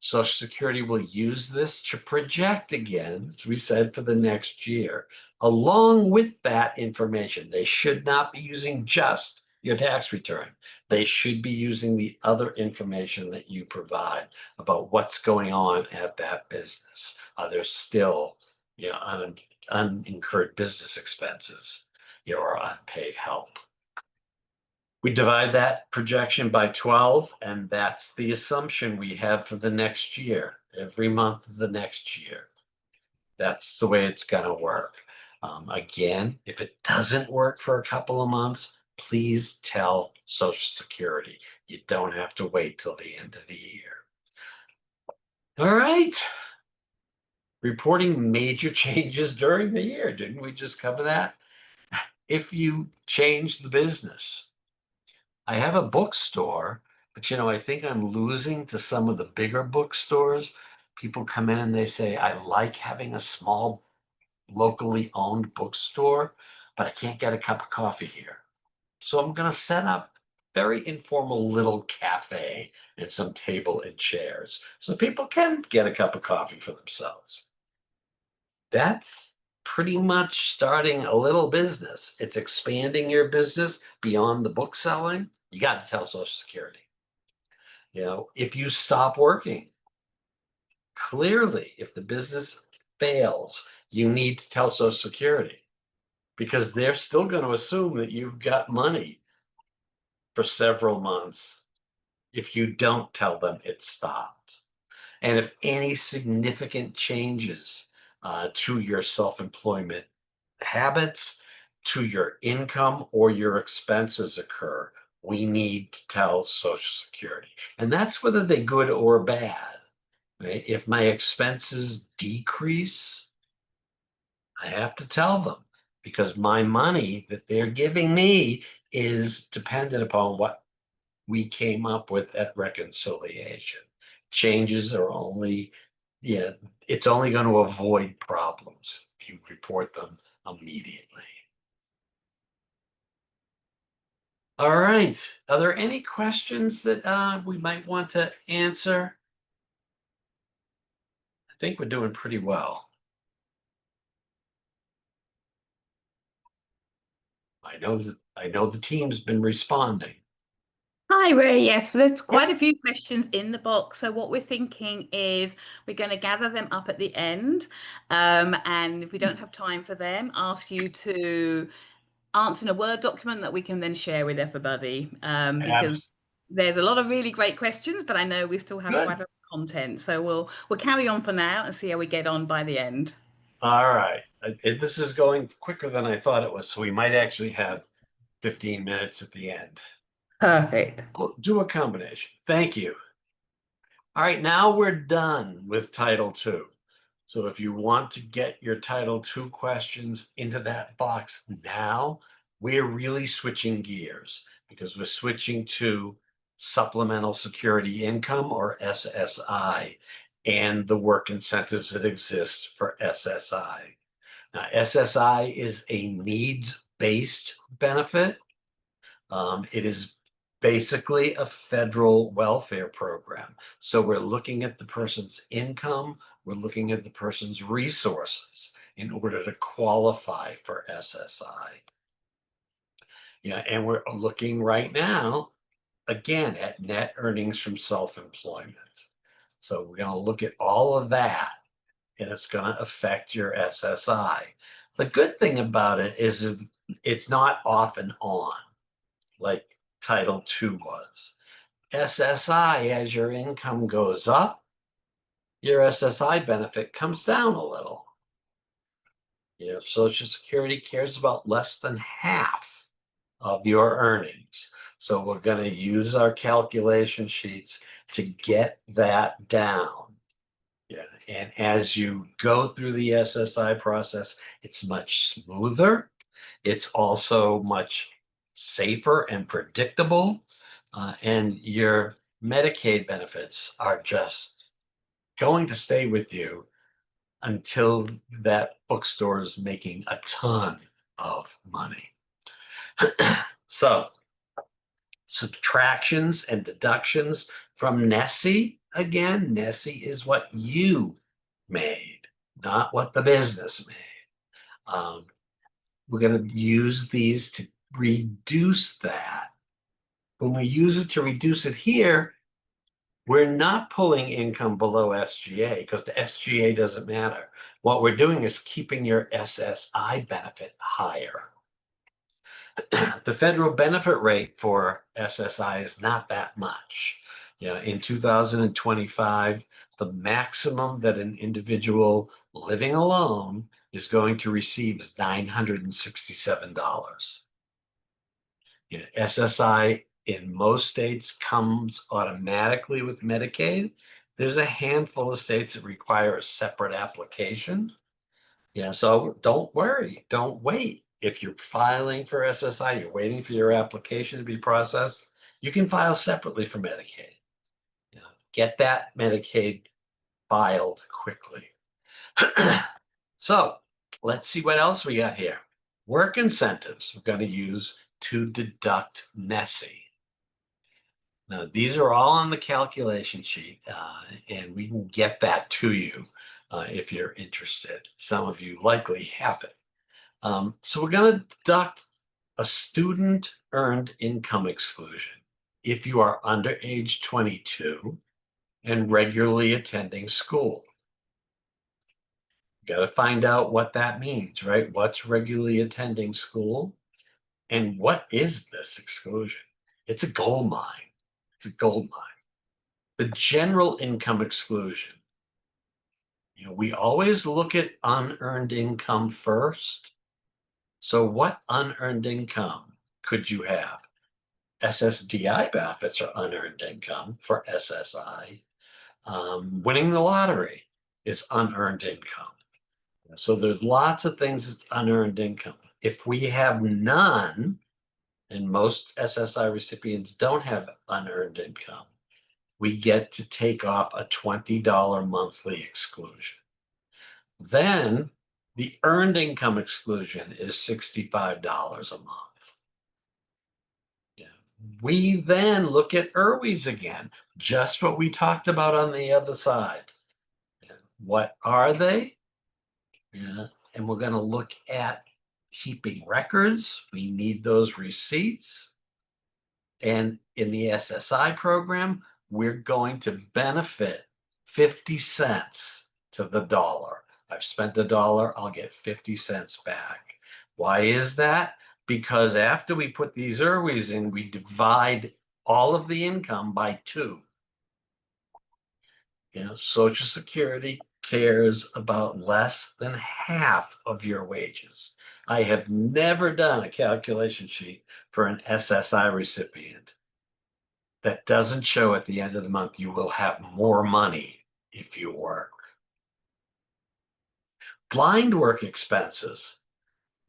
Social Security will use this to project again, as we said, for the next year. Along with that information, they should not be using just your tax return. They should be using the other information that you provide about what's going on at that business. There's still, unincurred business expenses, or unpaid help. We divide that projection by 12, and that's the assumption we have for the next year, every month of the next year. That's the way it's going to work. Again, if it doesn't work for a couple of months, please tell Social Security. You don't have to wait till the end of the year. All right. Reporting major changes during the year. Didn't we just cover that? If you change the business, I have a bookstore, but I think I'm losing to some of the bigger bookstores. People come in and they say, I like having a small, locally owned bookstore, but I can't get a cup of coffee here. So I'm going to set up very informal little cafe and some table and chairs so people can get a cup of coffee for themselves. That's pretty much starting a little business. It's expanding your business beyond the book selling. You got to tell Social Security. If you stop working, clearly, if the business fails, you need to tell Social Security because they're still going to assume that you've got money for several months if you don't tell them it stopped. And if any significant changes to your self-employment habits, to your income or your expenses occur, we need to tell Social Security. And that's whether they're good or bad, right? If my expenses decrease, I have to tell them because my money that they're giving me is dependent upon what we came up with at reconciliation. Changes are only, it's only going to avoid problems if you report them immediately. All right. Are there any questions that we might want to answer? I think we're doing pretty well. I know the team's been responding. Hi, Ray. Yes, there's quite a few questions in the box. So what we're thinking is we're going to gather them up at the end. And if we don't have time for them, ask you to answer in a Word document that we can then share with everybody. Because there's a lot of really great questions, but I know we still have quite a lot of content. So we'll carry on for now and see how we get on by the end. All right. This is going quicker than I thought it was, so we might actually have 15 minutes at the end. Perfect. We'll do a combination. Thank you. All right, now we're done with Title II. So if you want to get your Title II questions into that box now, we're really switching gears because we're switching to supplemental security income, or SSI, and the work incentives that exist for SSI. Now, SSI is a needs-based benefit. It is basically a federal welfare program. So we're looking at the person's income, we're looking at the person's resources in order to qualify for SSI. And we're looking right now, again, at net earnings from self-employment. So we're going to look at all of that, and it's going to affect your SSI. The good thing about it is it's not off and on like Title II was. SSI, as your income goes up, your SSI benefit comes down a little. Social Security cares about less than half of your earnings. So we're going to use our calculation sheets to get that down. And as you go through the SSI process, it's much smoother. It's also much safer and predictable. And your Medicaid benefits are just going to stay with you until that bookstore is making a ton of money. So subtractions and deductions from NESI. Again, NESI is what you made, not what the business made. We're going to use these to reduce that. When we use it to reduce it here, we're not pulling income below SGA because the SGA doesn't matter. What we're doing is keeping your SSI benefit higher. The federal benefit rate for SSI is not that much. In 2025, the maximum that an individual living alone is going to receive is $967. SSI in most states comes automatically with Medicaid. There's a handful of states that require a separate application. So don't worry, don't wait. If you're filing for SSI, you're waiting for your application to be processed, you can file separately for Medicaid. Get that Medicaid filed quickly. So let's see what else we got here. Work incentives we're going to use to deduct NESI. Now, these are all on the calculation sheet, and we can get that to you if you're interested. Some of you likely have it. So we're going to deduct a student earned income exclusion if you are under age 22 and regularly attending school. You got to find out what that means, right? What's regularly attending school? And what is this exclusion? It's a gold mine. It's a gold mine. The general income exclusion. We always look at unearned income first. So what unearned income could you have? SSDI benefits are unearned income for SSI. Winning the lottery is unearned income. So there's lots of things that's unearned income. If we have none, and most SSI recipients don't have unearned income, we get to take off a $20 monthly exclusion. Then the earned income exclusion is $65 a month. We then look at IRWIs again, just what we talked about on the other side. What are they? And we're going to look at keeping records. We need those receipts. And in the SSI program, we're going to benefit 50 cents to the dollar. I've spent $1, I'll get 50 cents back. Why is that? Because after we put these IRWIs in, we divide all of the income by 2. Social Security cares about less than half of your wages. I have never done a calculation sheet for an SSI recipient that doesn't show at the end of the month you will have more money if you work. Blind work expenses.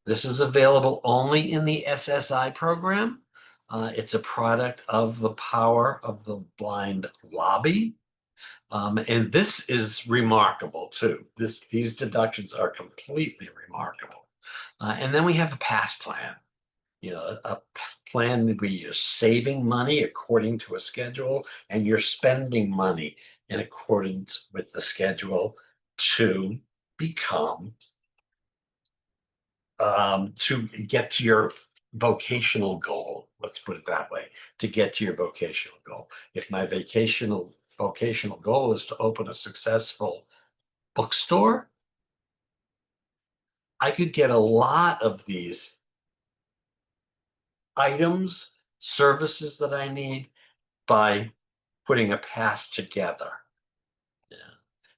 This is available only in the SSI program. It's a product of the power of the blind lobby. And this is remarkable too. These deductions are completely remarkable. And then we have a PASS plan. A plan where you're saving money according to a schedule and you're spending money in accordance with the schedule to become to get to your vocational goal. Let's put it that way, to get to your vocational goal. If my vocational goal is to open a successful bookstore, I could get a lot of these items, services that I need by putting a PASS together.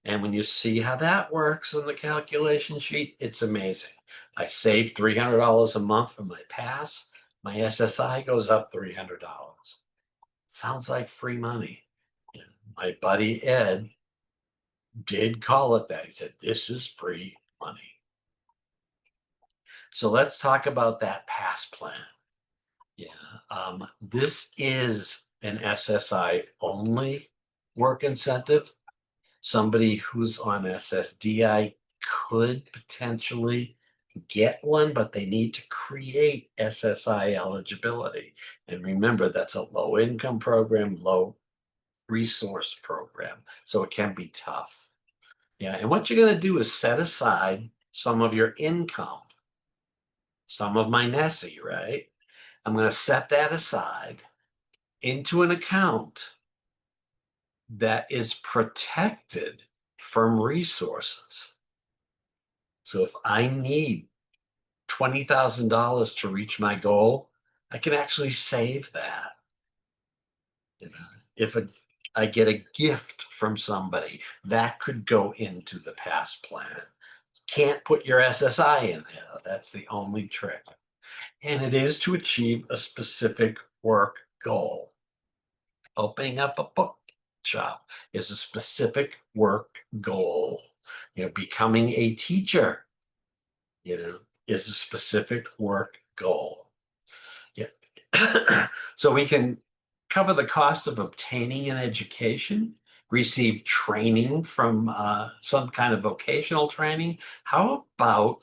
And when you see how that works on the calculation sheet, it's amazing. I save $300 a month from my PASS. My SSI goes up $300. Sounds like free money. My buddy Ed did call it that. He said, this is free money. So let's talk about that PASS plan. This is an SSI only work incentive. Somebody who's on SSDI could potentially get one, but they need to create SSI eligibility. And remember, that's a low income program, low resource program. So it can be tough. Yeah. And what you're going to do is set aside some of your income, some of my NESI, right? I'm going to set that aside into an account that is protected from resources. So if I need $20,000 to reach my goal, I can actually save that. If I get a gift from somebody, that could go into the past plan. Can't put your SSI in there. That's the only trick. And it is to achieve a specific work goal. Opening up a bookshop is a specific work goal. Becoming a teacher, is a specific work goal. Yeah. So we can cover the cost of obtaining an education, receive training from some kind of vocational training. How about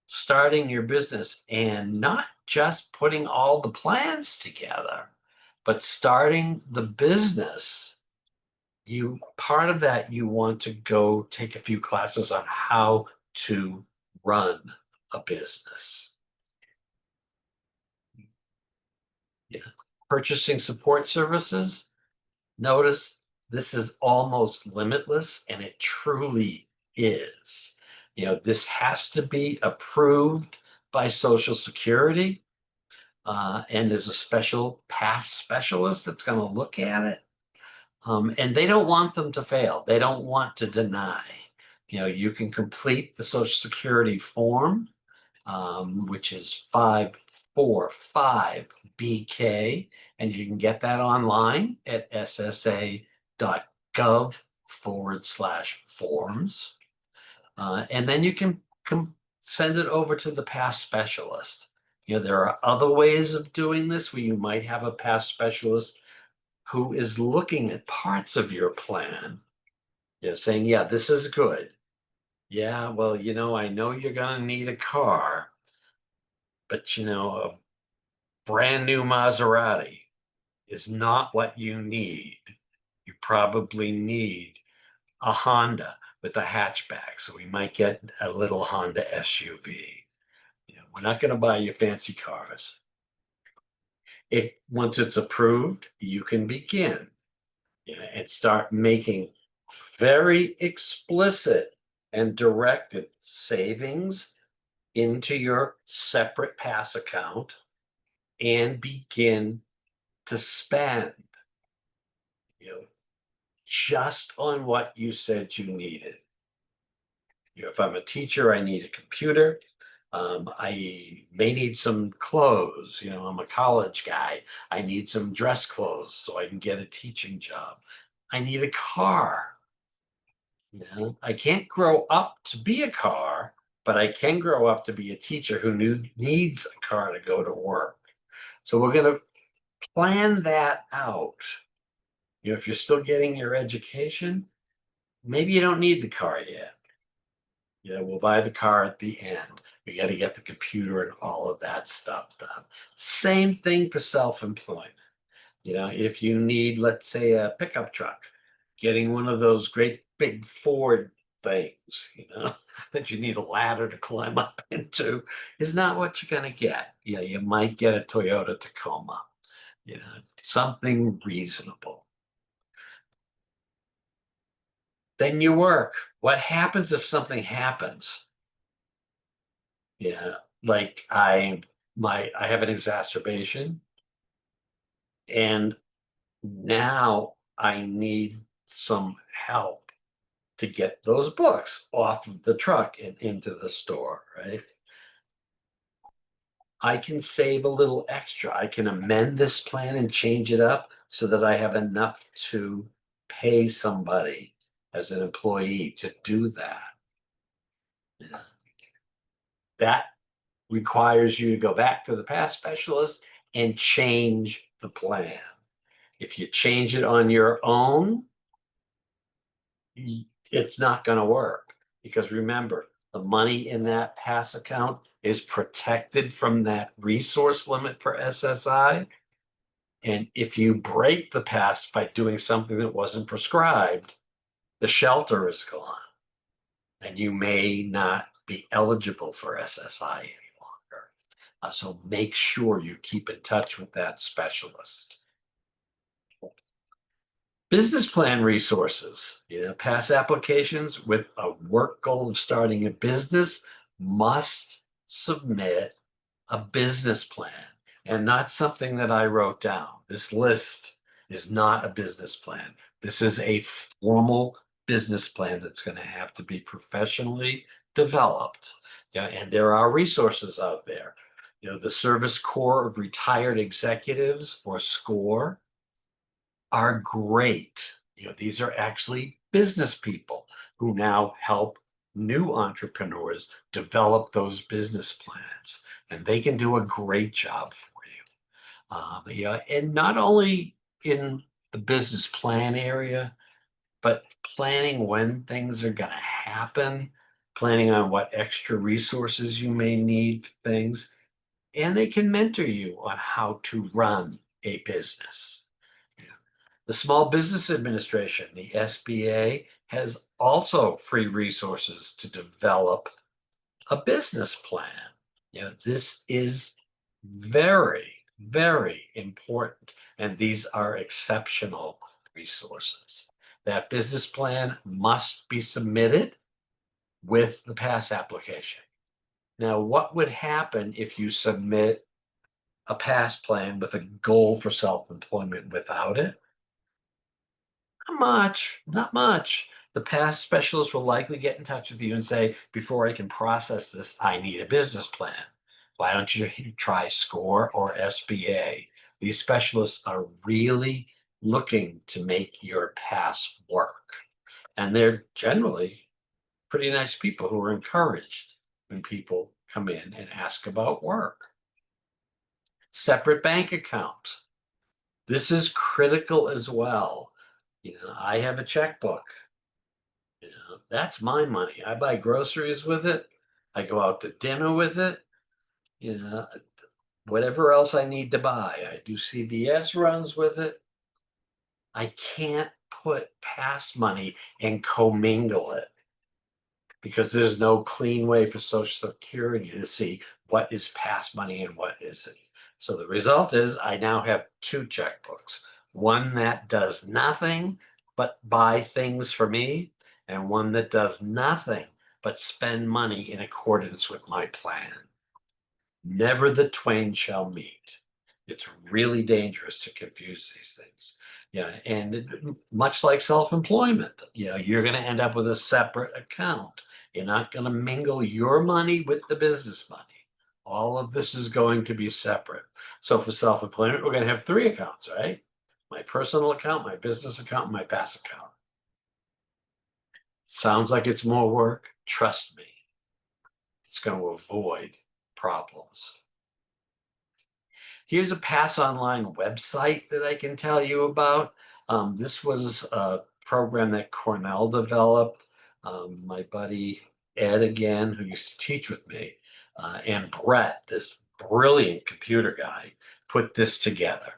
starting your business and not just putting all the plans together, but starting the business? Part of that, you want to go take a few classes on how to run a business. Yeah. Purchasing support services. Notice this is almost limitless, and it truly is. This has to be approved by Social Security, and there's a special past specialist that's going to look at it. And they don't want them to fail. They don't want to deny. You can complete the Social Security form, which is 545BK, and you can get that online at ssa.gov/forms. And then you can send it over to the past specialist. There are other ways of doing this where you might have a past specialist who is looking at parts of your plan, saying, yeah, this is good. Yeah, well, I know you're going to need a car, but a brand new Maserati is not what you need. You probably need a Honda with a hatchback. So we might get a little Honda SUV. We're not going to buy you fancy cars. Once it's approved, you can begin and start making very explicit and directed savings into your separate pass account and begin to spend just on what you said you needed. If I'm a teacher, I need a computer. I may need some clothes. I'm a college guy. I need some dress clothes so I can get a teaching job. I need a car. I can't grow up to be a car, but I can grow up to be a teacher who needs a car to go to work. So we're going to plan that out. If you're still getting your education, maybe you don't need the car yet. We'll buy the car at the end. We got to get the computer and all of that stuff done. Same thing for self-employment. If you need, let's say, a pickup truck, getting one of those great big Ford things, that you need a ladder to climb up into is not what you're going to get. You might get a Toyota Tacoma, something reasonable. Then you work. What happens if something happens? Like I have an exacerbation, and now I need some help to get those books off of the truck and into the store, right? I can save a little extra. I can amend this plan and change it up so that I have enough to pay somebody as an employee to do that. That requires you to go back to the past specialist and change the plan. If you change it on your own, it's not going to work. Because remember, the money in that pass account is protected from that resource limit for SSI. And if you break the pass by doing something that wasn't prescribed, the shelter is gone. And you may not be eligible for SSI any longer. So make sure you keep in touch with that specialist. Business plan resources, pass applications with a work goal of starting a business must submit a business plan, and not something that I wrote down. This list is not a business plan. This is a formal business plan that's going to have to be professionally developed. And there are resources out there. The Service Corps of Retired Executives, or SCORE, are great. These are actually business people who now help new entrepreneurs develop those business plans, and they can do a great job for you. And not only in the business plan area, but planning when things are going to happen, planning on what extra resources you may need for things, and they can mentor you on how to run a business. The Small Business Administration, the SBA, has also free resources to develop a business plan. This is very, very important, and these are exceptional resources. That business plan must be submitted with the pass application. Now, what would happen if you submit a pass plan with a goal for self-employment without it? Not much. The pass specialist will likely get in touch with you and say, before I can process this, I need a business plan. Why don't you try SCORE or SBA? These specialists are really looking to make your pass work. And they're generally pretty nice people who are encouraged when people come in and ask about work. Separate bank account. This is critical as well. I have a checkbook. That's my money. I buy groceries with it. I go out to dinner with it. Whatever else I need to buy. I do CVS runs with it. I can't put pass money and commingle it because there's no clean way for Social Security to see what is pass money and what isn't. So the result is I now have two checkbooks. One that does nothing but buy things for me, and one that does nothing but spend money in accordance with my plan. Never the twain shall meet. It's really dangerous to confuse these things. And much like self-employment, you're going to end up with a separate account. You're not going to mingle your money with the business money. All of this is going to be separate. So for self-employment, we're going to have three accounts, right? My personal account, my business account, and my pass account. Sounds like it's more work. Trust me, it's going to avoid problems. Here's a Pass Online website that I can tell you about. This was a program that Cornell developed. My buddy Ed, again, who used to teach with me, and Brett, this brilliant computer guy, put this together.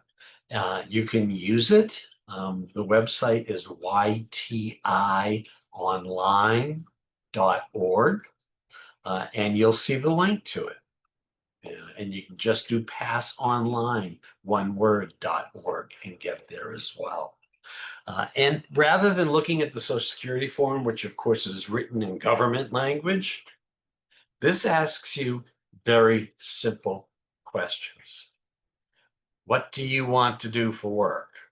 You can use it. The website is ytionline.org, and you'll see the link to it. And you can just do passonline, one word.org, and get there as well. And rather than looking at the Social Security form, which of course is written in government language, this asks you very simple questions. What do you want to do for work?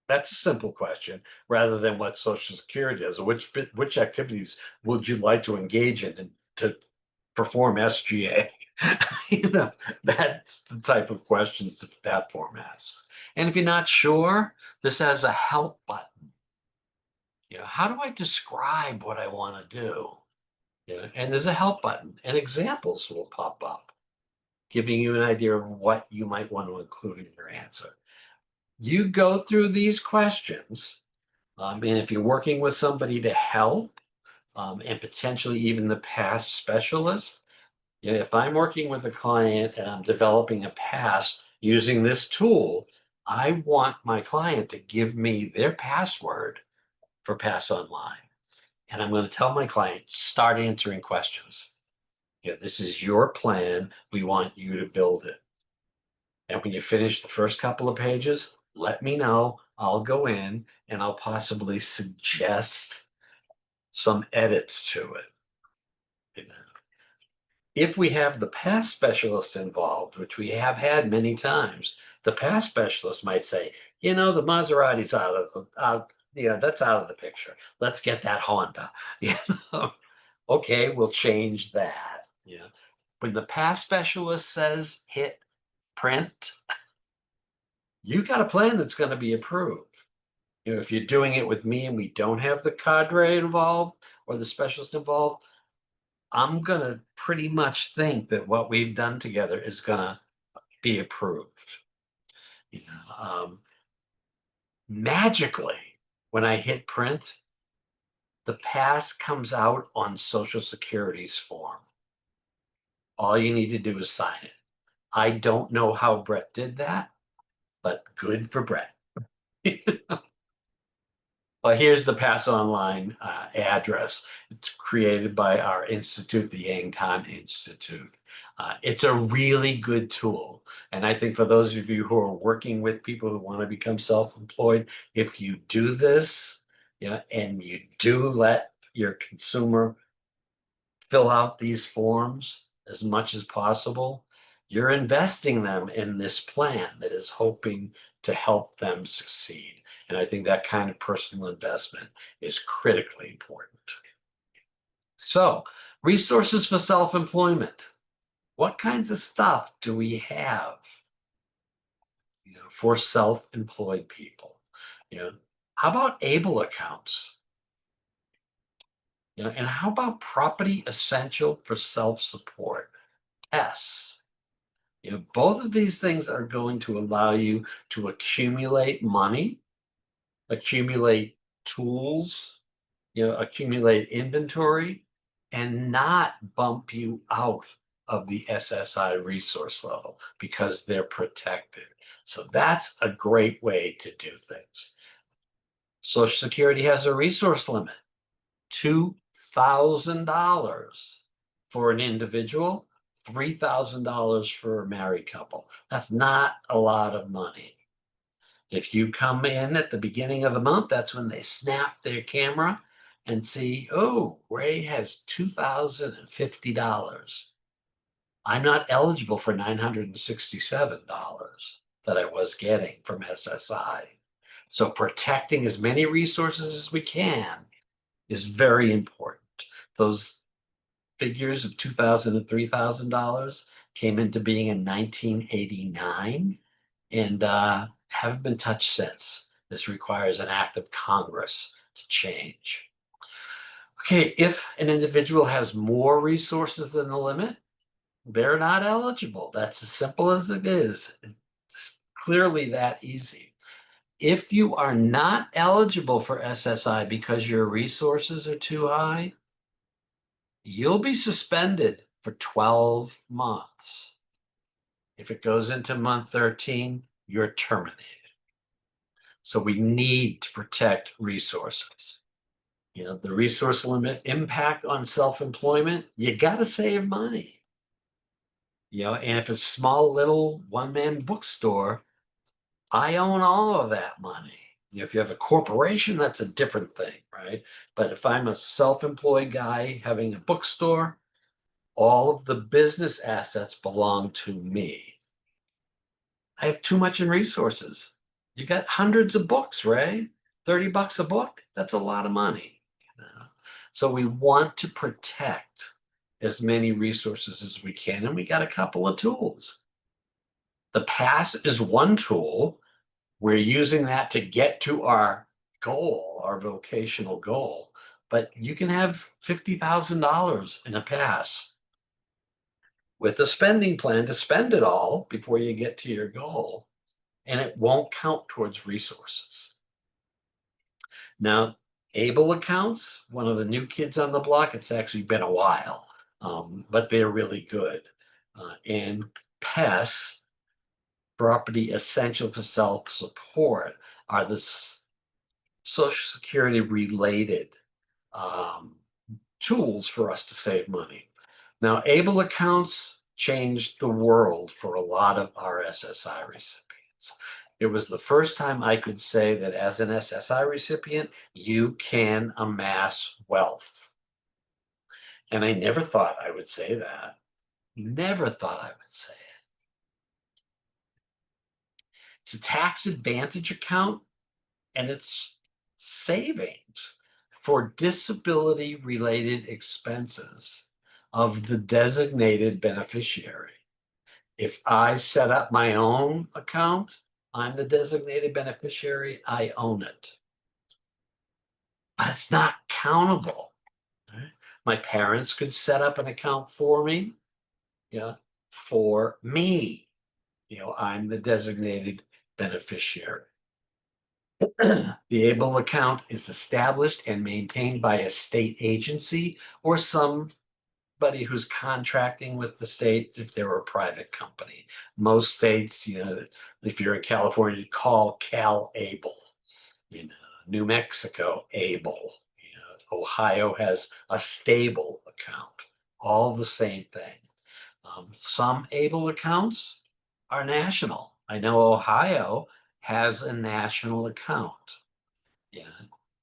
That's a simple question, rather than what Social Security does. Which activities would you like to engage in and to perform SGA? That's the type of questions that form asks. And if you're not sure, this has a help button. How do I describe what I want to do? And there's a help button, and examples will pop up, giving you an idea of what you might want to include in your answer. You go through these questions, And if you're working with somebody to help, and potentially even the pass specialist, if I'm working with a client and I'm developing a pass using this tool, I want my client to give me their password for Pass Online. And I'm going to tell my client, start answering questions. This is your plan. We want you to build it. And when you finish the first couple of pages, let me know. I'll go in and I'll possibly suggest some edits to it. If we have the pass specialist involved, which we have had many times, the pass specialist might say, the Maserati's that's out of the picture. Let's get that Honda. Okay, we'll change that. When the pass specialist says hit print, you got a plan that's going to be approved. If you're doing it with me and we don't have the cadre involved or the specialist involved, I'm going to pretty much think that what we've done together is going to be approved. Magically, when I hit print, the pass comes out on Social Security's form. All you need to do is sign it. I don't know how Brett did that, but good for Brett. Well, here's the Pass Online address. It's created by our institute, the Yang Institute. It's a really good tool. And I think for those of you who are working with people who want to become self-employed, if you do this, and you do let your consumer fill out these forms as much as possible, you're investing them in this plan that is hoping to help them succeed. And I think that kind of personal investment is critically important. So, resources for self-employment. What kinds of stuff do we have, for self-employed people? How about ABLE accounts? And how about property essential for self-support? S. Both of these things are going to allow you to accumulate money, accumulate tools, accumulate inventory, and not bump you out of the SSI resource level because they're protected. So that's a great way to do things. Social Security has a resource limit, $2,000 for an individual, $3,000 for a married couple. That's not a lot of money. If you come in at the beginning of the month, that's when they snap their camera and see, oh, Ray has $2,050. I'm not eligible for $967 that I was getting from SSI. So protecting as many resources as we can is very important. Those figures of $2,000 and $3,000 came into being in 1989 and haven't been touched since. This requires an act of Congress to change. Okay, if an individual has more resources than the limit, they're not eligible. That's as simple as it is. It's clearly that easy. If you are not eligible for SSI because your resources are too high, you'll be suspended for 12 months. If it goes into month 13, you're terminated. So we need to protect resources. The resource limit impact on self-employment, you got to save money. And if it's a small little one-man bookstore, I own all of that money. If you have a corporation, that's a different thing, right? But if I'm a self-employed guy having a bookstore, all of the business assets belong to me. I have too much in resources. You got hundreds of books, Ray. $30 a book, that's a lot of money. So we want to protect as many resources as we can, and we got a couple of tools. The pass is one tool. We're using that to get to our goal, our vocational goal. But you can have $50,000 in a pass with a spending plan to spend it all before you get to your goal, and it won't count towards resources. Now, able accounts, one of the new kids on the block, it's actually been a while, but they're really good. And PES, property essential for self-support, are the Social Security related tools for us to save money. Now, able accounts changed the world for a lot of our SSI recipients. It was the first time I could say that as an SSI recipient, you can amass wealth. And I never thought I would say that. Never thought I would say it. It's a tax advantage account, and it's savings for disability related expenses of the designated beneficiary. If I set up my own account, I'm the designated beneficiary, I own it. But it's not countable. Right? My parents could set up an account for me, for me. I'm the designated beneficiary. The ABLE account is established and maintained by a state agency or somebody who's contracting with the state if they're a private company. Most states, if you're in California, you call CalAble. New Mexico, ABLE. Ohio has a stable account. All the same thing. Some ABLE accounts are national. I know Ohio has a national account. Yeah.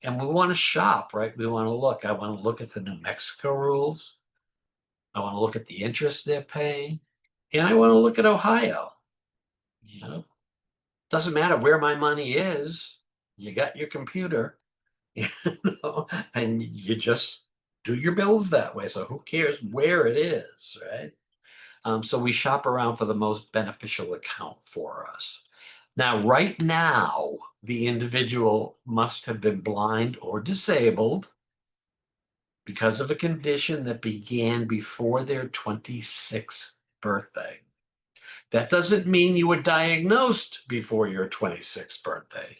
And we want to shop, right? We want to look. I want to look at the New Mexico rules. I want to look at the interest they're paying. And I want to look at Ohio. Doesn't matter where my money is. You got your computer, and you just do your bills that way. So who cares where it is, right? So we shop around for the most beneficial account for us. Now, right now, the individual must have been blind or disabled because of a condition that began before their 26th birthday. That doesn't mean you were diagnosed before your 26th birthday.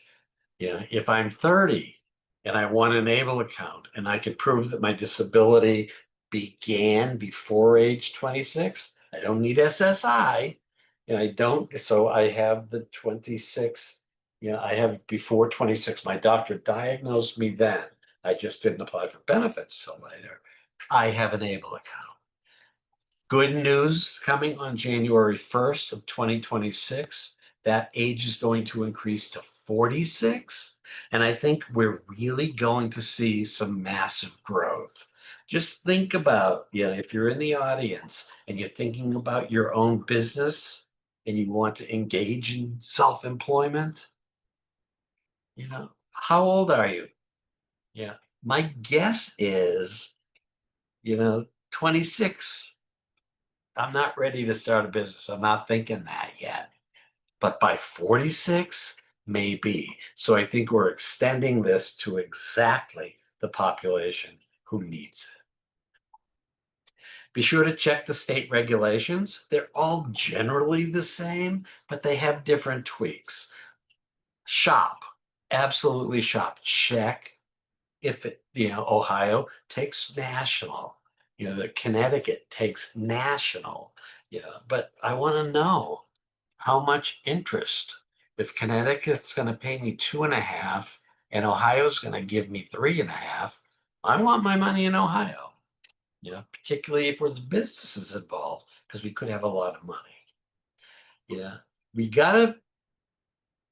If I'm 30 and I want an ABLE account and I can prove that my disability began before age 26, I don't need SSI. I don't, so I have the 26, I have before 26. My doctor diagnosed me then. I just didn't apply for benefits till later. I have an ABLE account. Good news coming on January 1st of 2026. That age is going to increase to 46. And I think we're really going to see some massive growth. Just think about, if you're in the audience and you're thinking about your own business and you want to engage in self-employment, how old are you? Yeah. My guess is, 26. I'm not ready to start a business. I'm not thinking that yet. But by 46, maybe. So I think we're extending this to exactly the population who needs it. Be sure to check the state regulations. They're all generally the same, but they have different tweaks. Shop, absolutely shop. Check if Ohio takes national. That Connecticut takes national. But I want to know how much interest. If Connecticut's going to pay me 2.5 and Ohio's going to give me 3.5, I want my money in Ohio. Particularly if there's businesses involved, because we could have a lot of money. We gotta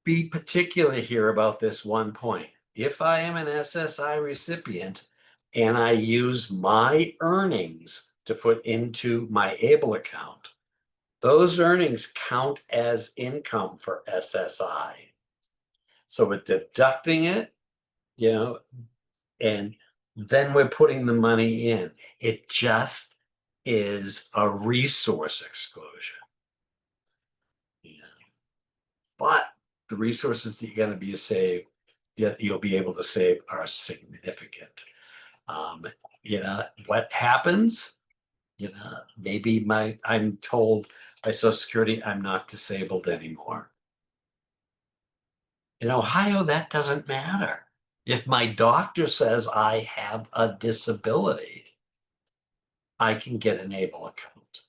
be particular here about this one point. If I am an SSI recipient and I use my earnings to put into my ABLE account, those earnings count as income for SSI. So we're deducting it, and then we're putting the money in. It just is a resource exclusion. But the resources that you're going to you'll be able to save are significant. What happens? Maybe I'm told by Social Security I'm not disabled anymore. In Ohio, that doesn't matter. If my doctor says I have a disability, I can get an ABLE account.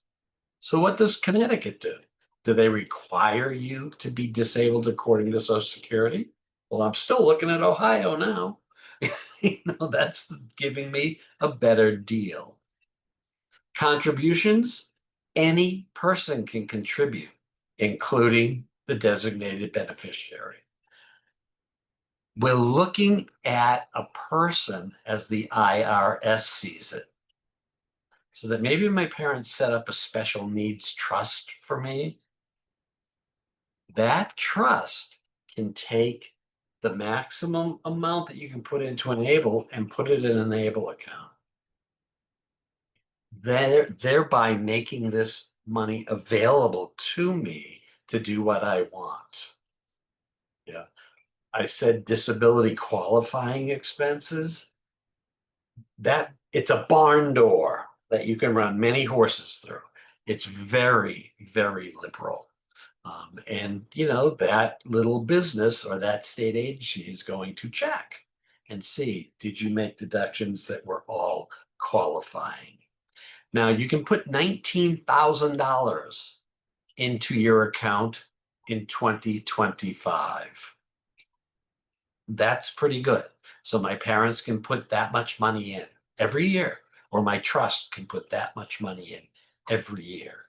So what does Connecticut do? Do they require you to be disabled according to Social Security? Well, I'm still looking at Ohio now. That's giving me a better deal. Contributions, any person can contribute, including the designated beneficiary. We're looking at a person as the IRS sees it. So that maybe my parents set up a special needs trust for me. That trust can take the maximum amount that you can put into an ABLE and put it in an ABLE account. Thereby making this money available to me to do what I want. Yeah. I said disability qualifying expenses. That it's a barn door that you can run many horses through. It's very, very liberal. And that little business or that state agency is going to check and see, did you make deductions that were all qualifying? Now you can put $19,000 into your account in 2025. That's pretty good. So my parents can put that much money in every year, or my trust can put that much money in every year.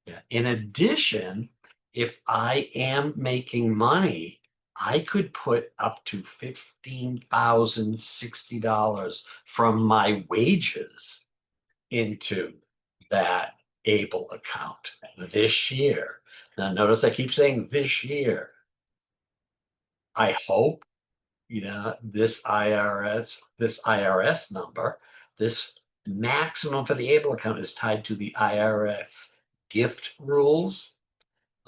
Yeah. In addition, if I am making money, I could put up to $15,060 from my wages into that ABLE account this year. Now, notice I keep saying this year. I hope, this IRS number, this maximum for the ABLE account is tied to the IRS gift rules,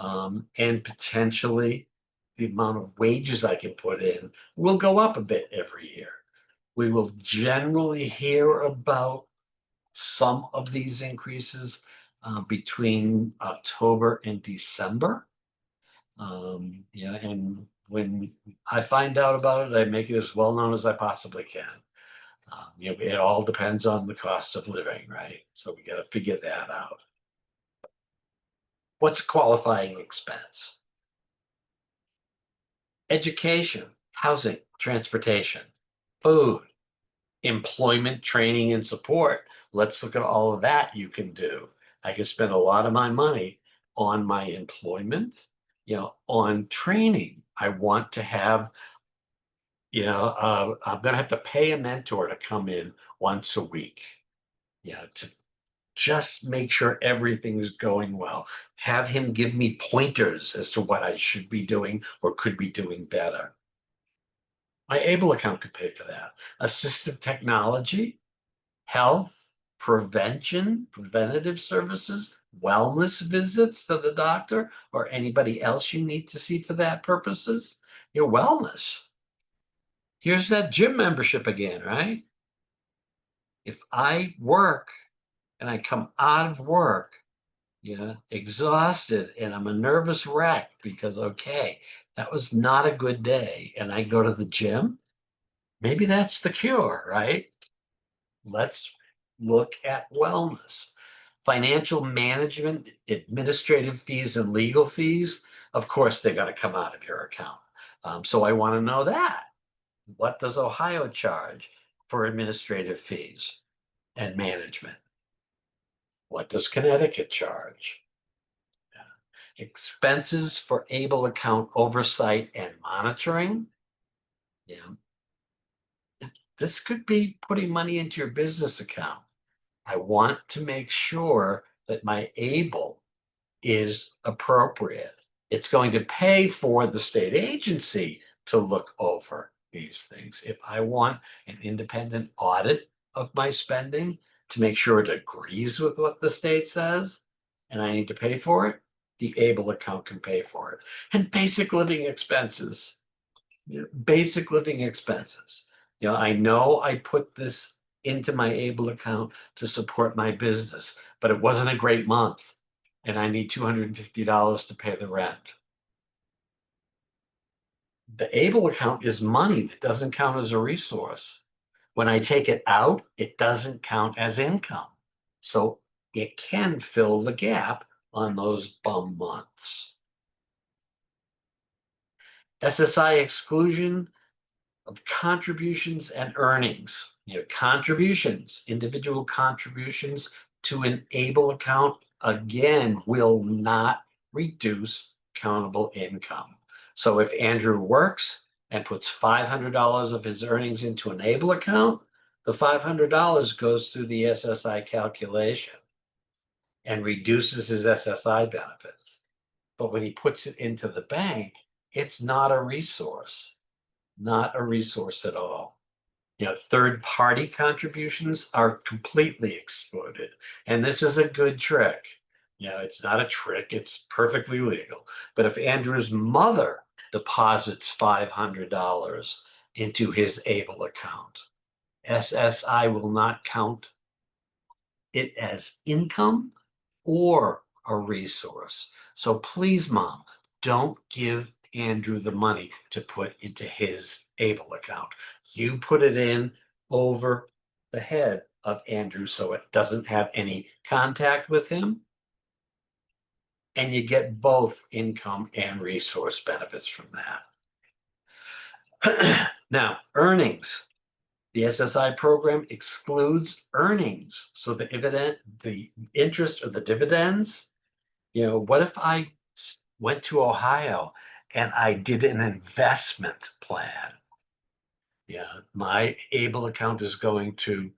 and potentially the amount of wages I can put in will go up a bit every year. We will generally hear about some of these increases between October and December. And when I find out about it, I make it as well known as I possibly can. It all depends on the cost of living, right? So we got to figure that out. What's a qualifying expense? Education, housing, transportation, food, employment, training, and support. Let's look at all of that you can do. I can spend a lot of my money on my employment, on training. I want to have, I'm going to have to pay a mentor to come in once a week, to just make sure everything's going well. Have him give me pointers as to what I should be doing or could be doing better. My ABLE account could pay for that. Assistive technology, health, preventative services, wellness visits to the doctor or anybody else you need to see for that purposes. Your wellness. Here's that gym membership again, right? If I work and I come out of work, exhausted, and I'm a nervous wreck because, okay, that was not a good day, and I go to the gym, maybe that's the cure, right? Let's look at wellness. Financial management, administrative fees, and legal fees, of course, they're going to come out of your account. So I want to know that. What does Ohio charge for administrative fees and management? What does Connecticut charge? Expenses for ABLE account oversight and monitoring. This could be putting money into your business account. I want to make sure that my ABLE is appropriate. It's going to pay for the state agency to look over these things. If I want an independent audit of my spending to make sure it agrees with what the state says, and I need to pay for it, the ABLE account can pay for it. And basic living expenses. Basic living expenses. I know I put this into my ABLE account to support my business, but it wasn't a great month, and I need $250 to pay the rent. the ABLE account is money that doesn't count as a resource. When I take it out, it doesn't count as income. So it can fill the gap on those bum months. SSI exclusion of contributions and earnings. Contributions, individual contributions to an ABLE account, again, will not reduce countable income. So if Andrew works and puts $500 of his earnings into an ABLE account, the $500 goes through the SSI calculation and reduces his SSI benefits. But when he puts it into the bank, it's not a resource. Not a resource at all. Third-party contributions are completely excluded. And this is a good trick. It's not a trick, it's perfectly legal. But if Andrew's mother deposits $500 into his ABLE account, SSI will not count it as income or a resource. So please, Mom, don't give Andrew the money to put into his ABLE account. You put it in over the head of Andrew so it doesn't have any contact with him. And you get both income and resource benefits from that. Now, earnings. The SSI program excludes earnings. So the interest or the dividends, what if I went to Ohio and I did an investment plan? My ABLE account is going to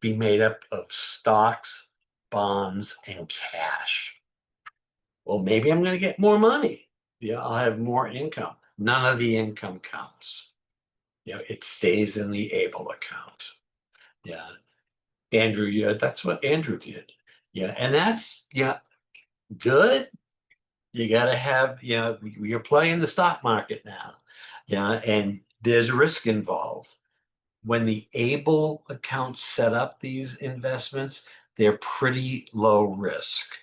be made up of stocks, bonds, and cash. Well, maybe I'm going to get more money. I'll have more income. None of the income counts. It stays in the ABLE account. Andrew, that's what Andrew did. And that's good. You got to have, you're playing the stock market now. And there's risk involved. When the ABLE accounts set up these investments, they're pretty low risk,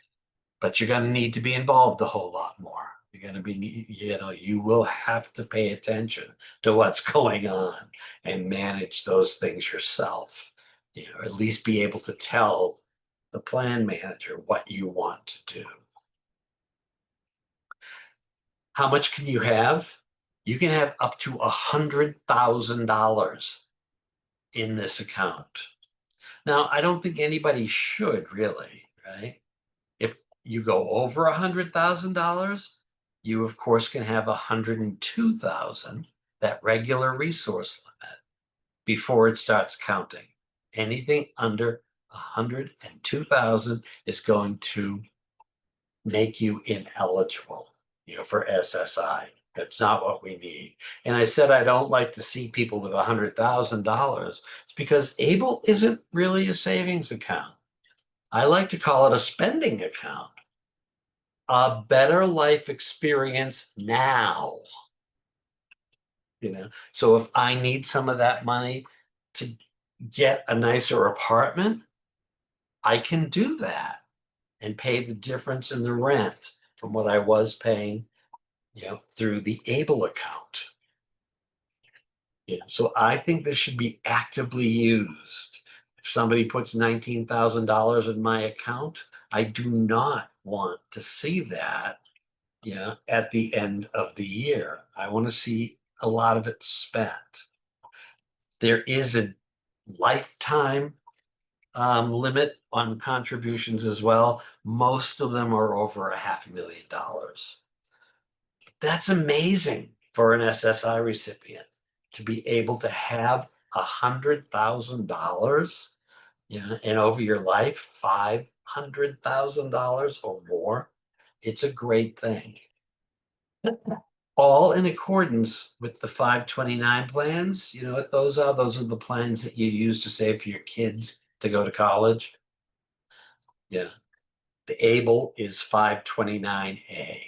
but you're going to need to be involved a whole lot more. You're going to be, you will have to pay attention to what's going on and manage those things yourself. At least be able to tell the plan manager what you want to do. How much can you have? You can have up to $100,000 in this account. Now, I don't think anybody should really, right? If you go over $100,000, you of course can have $102,000, that regular resource limit, before it starts counting. Anything under $102,000 is going to make you ineligible, for SSI. That's not what we need. And I said I don't like to see people with $100,000. It's because ABLE isn't really a savings account. I like to call it a spending account. A better life experience now. So if I need some of that money to get a nicer apartment, I can do that and pay the difference in the rent from what I was paying, through the ABLE account. So I think this should be actively used. If somebody puts $19,000 in my account, I do not want to see that, at the end of the year. I want to see a lot of it spent. There is a lifetime limit on contributions as well. Most of them are over $500,000. That's amazing for an SSI recipient to be able to have $100,000, and over your life, $500,000 or more. It's a great thing. All in accordance with the 529 plans. You know what those are? Those are the plans that you use to save for your kids to go to college. The ABLE is 529A.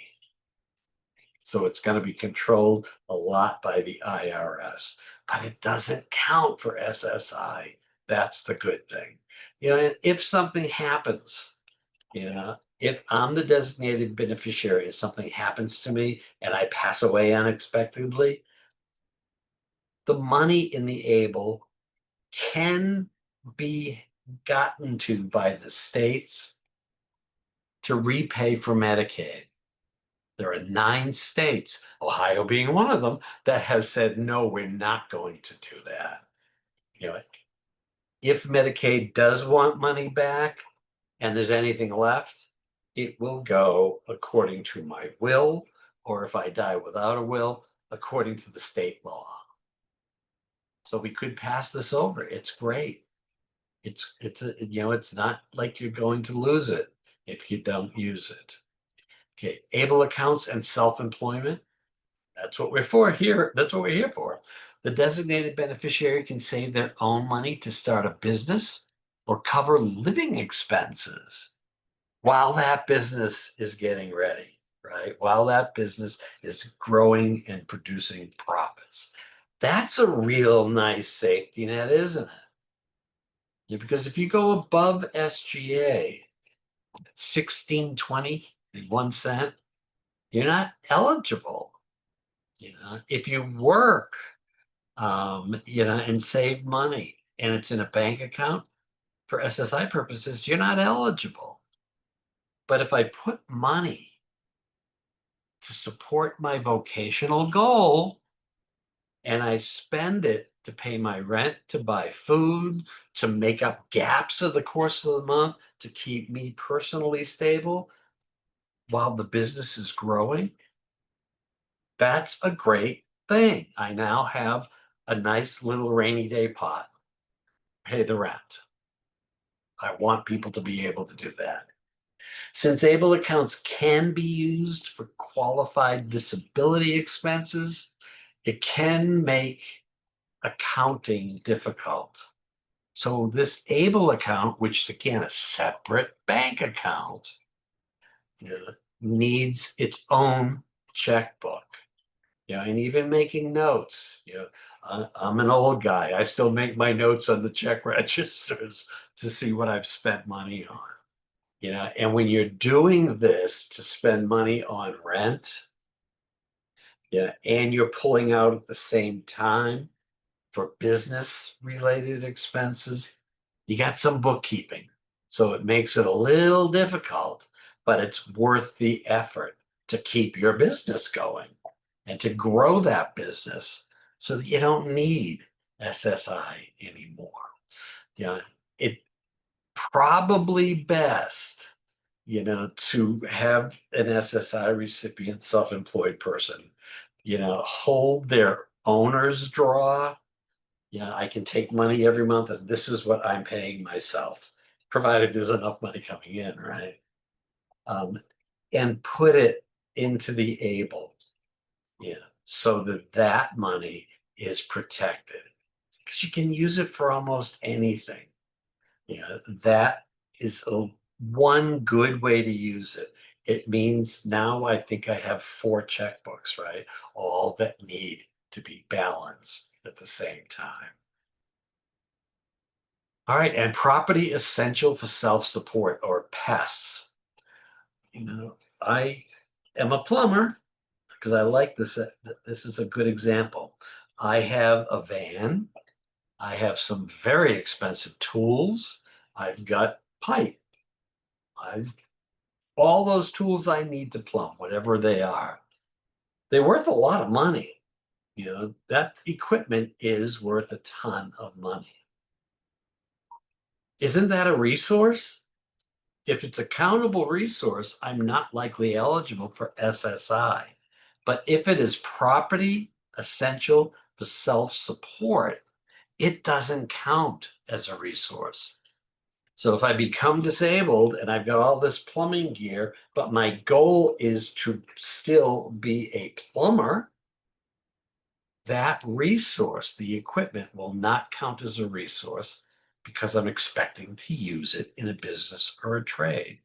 So it's going to be controlled a lot by the IRS, but it doesn't count for SSI. That's the good thing. And if something happens, If I'm the designated beneficiary and something happens to me and I pass away unexpectedly, the money in the ABLE can be gotten to by the states to repay for Medicaid. There are 9 states, Ohio being one of them, that has said, no, we're not going to do that. You know, if Medicaid does want money back and there's anything left, it will go according to my will, or if I die without a will, according to the state law. So we could pass this over. It's great. It's not like you're going to lose it if you don't use it. Okay, ABLE accounts and self-employment. That's what we're for here. That's what we're here for. The designated beneficiary can save their own money to start a business or cover living expenses while that business is getting ready, right? While that business is growing and producing profits. That's a real nice safety net, isn't it? Yeah, because if you go above SGA, 16.20 you're not eligible. If you work, and save money and it's in a bank account for SSI purposes, you're not eligible. But if I put money to support my vocational goal and I spend it to pay my rent, to buy food, to make up gaps in the course of the month, to keep me personally stable while the business is growing, that's a great thing. I now have a nice little rainy day pot, pay the rent. I want people to be able to do that. Since ABLE accounts can be used for qualified disability expenses, it can make accounting difficult. So this ABLE account, which is again a separate bank account, needs its own checkbook. And even making notes. I'm an old guy. I still make my notes on the check registers to see what I've spent money on. And when you're doing this to spend money on rent, and you're pulling out at the same time for business related expenses, you got some bookkeeping. So it makes it a little difficult, but it's worth the effort to keep your business going and to grow that business so that you don't need SSI anymore. It probably best, to have an SSI recipient, self-employed person, hold their owner's draw. I can take money every month and this is what I'm paying myself, provided there's enough money coming in, right? And put it into the ABLE, so that money is protected. Because you can use it for almost anything. That is one good way to use it. It means now I think I have 4 checkbooks, right? All that need to be balanced at the same time. All right, and property essential for self-support, or PES. I am a plumber because I like this. This is a good example. I have a van. I have some very expensive tools. I've got pipe. I've all those tools I need to plumb, whatever they are. They're worth a lot of money. That equipment is worth a ton of money. Isn't that a resource? If it's a countable resource, I'm not likely eligible for SSI. But if it is property essential for self-support, it doesn't count as a resource. So if I become disabled and I've got all this plumbing gear, but my goal is to still be a plumber, that resource, the equipment, will not count as a resource because I'm expecting to use it in a business or a trade.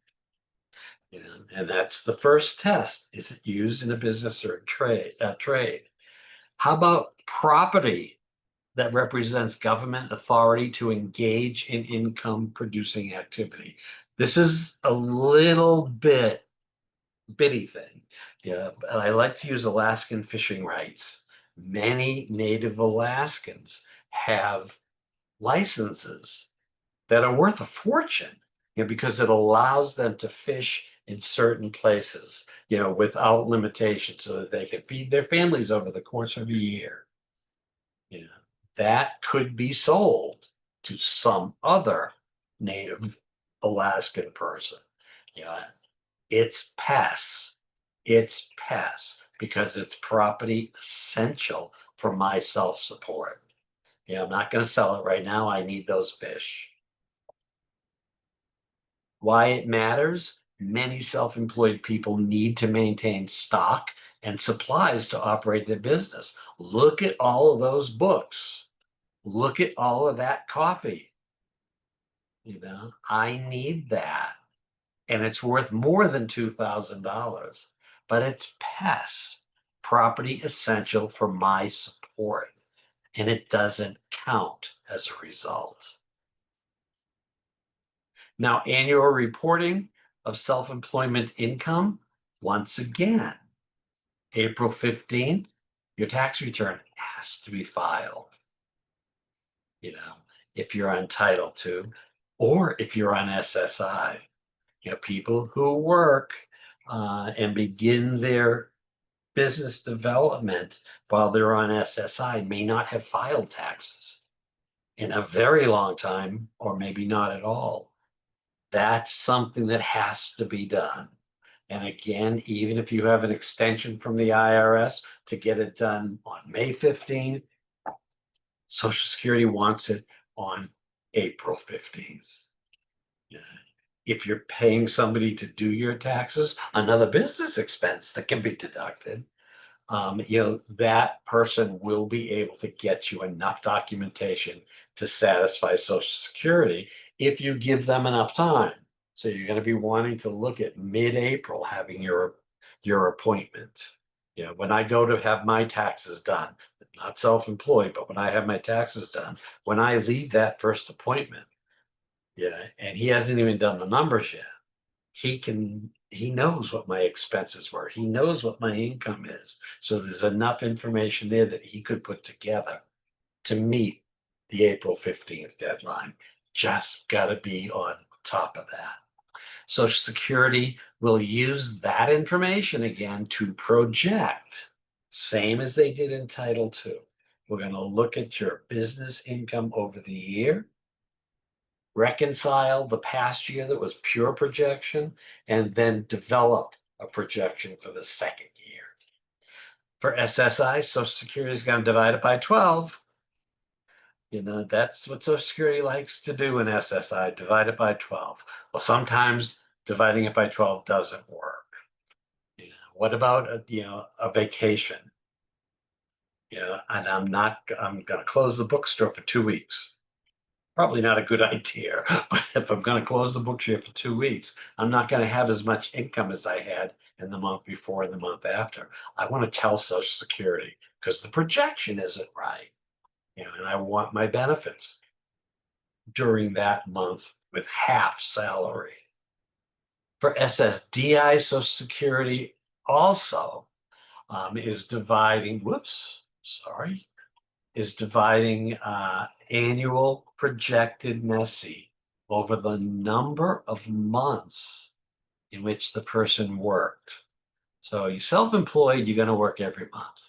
And that's the first test. Is it used in a business or a trade? How about property that represents government authority to engage in income producing activity. This is a little bitty thing. Yeah, but I like to use Alaskan fishing rights. Many native Alaskans have licenses that are worth a fortune, because it allows them to fish in certain places, without limitations, so that they can feed their families over the course of a year. That could be sold to some other native Alaskan person. It's PES. It's PES because it's property essential for my self-support. I'm not going to sell it right now. I need those fish. Why it matters? Many self-employed people need to maintain stock and supplies to operate their business. Look at all of those books. Look at all of that coffee. I need that. And it's worth more than $2,000, but it's PES, property essential for my support, and it doesn't count as a result. Now, annual reporting of self-employment income, once again, April 15th, your tax return has to be filed. If you're entitled to, or if you're on SSI. People who work and begin their business development while they're on SSI may not have filed taxes in a very long time, or maybe not at all. That's something that has to be done. And again, even if you have an extension from the IRS to get it done on May 15th, Social Security wants it on April 15th. If you're paying somebody to do your taxes, another business expense that can be deducted, that person will be able to get you enough documentation to satisfy Social Security if you give them enough time. So you're going to be wanting to look at mid-April having your appointment. When I go to have my taxes done, not self-employed, but when I have my taxes done, when I leave that first appointment, and he hasn't even done the numbers yet, he knows what my expenses were. He knows what my income is. So there's enough information there that he could put together to meet the April 15th deadline. Just got to be on top of that. Social Security will use that information again to project, same as they did in Title II. We're going to look at your business income over the year, reconcile the past year that was pure projection, and then develop a projection for the second year. For SSI, Social Security is going to divide it by 12. That's what Social Security likes to do in SSI, divide it by 12. Well, sometimes dividing it by 12 doesn't work. What about a vacation? And I'm going to close the bookstore for 2 weeks. Probably not a good idea, but if I'm going to close the bookstore for 2 weeks, I'm not going to have as much income as I had in the month before and the month after. I want to tell Social Security because the projection isn't right. And I want my benefits during that month with half salary. For SSDI, Social Security also is dividing, annual projected NESI over the number of months in which the person worked. So you're self-employed, you're going to work every month.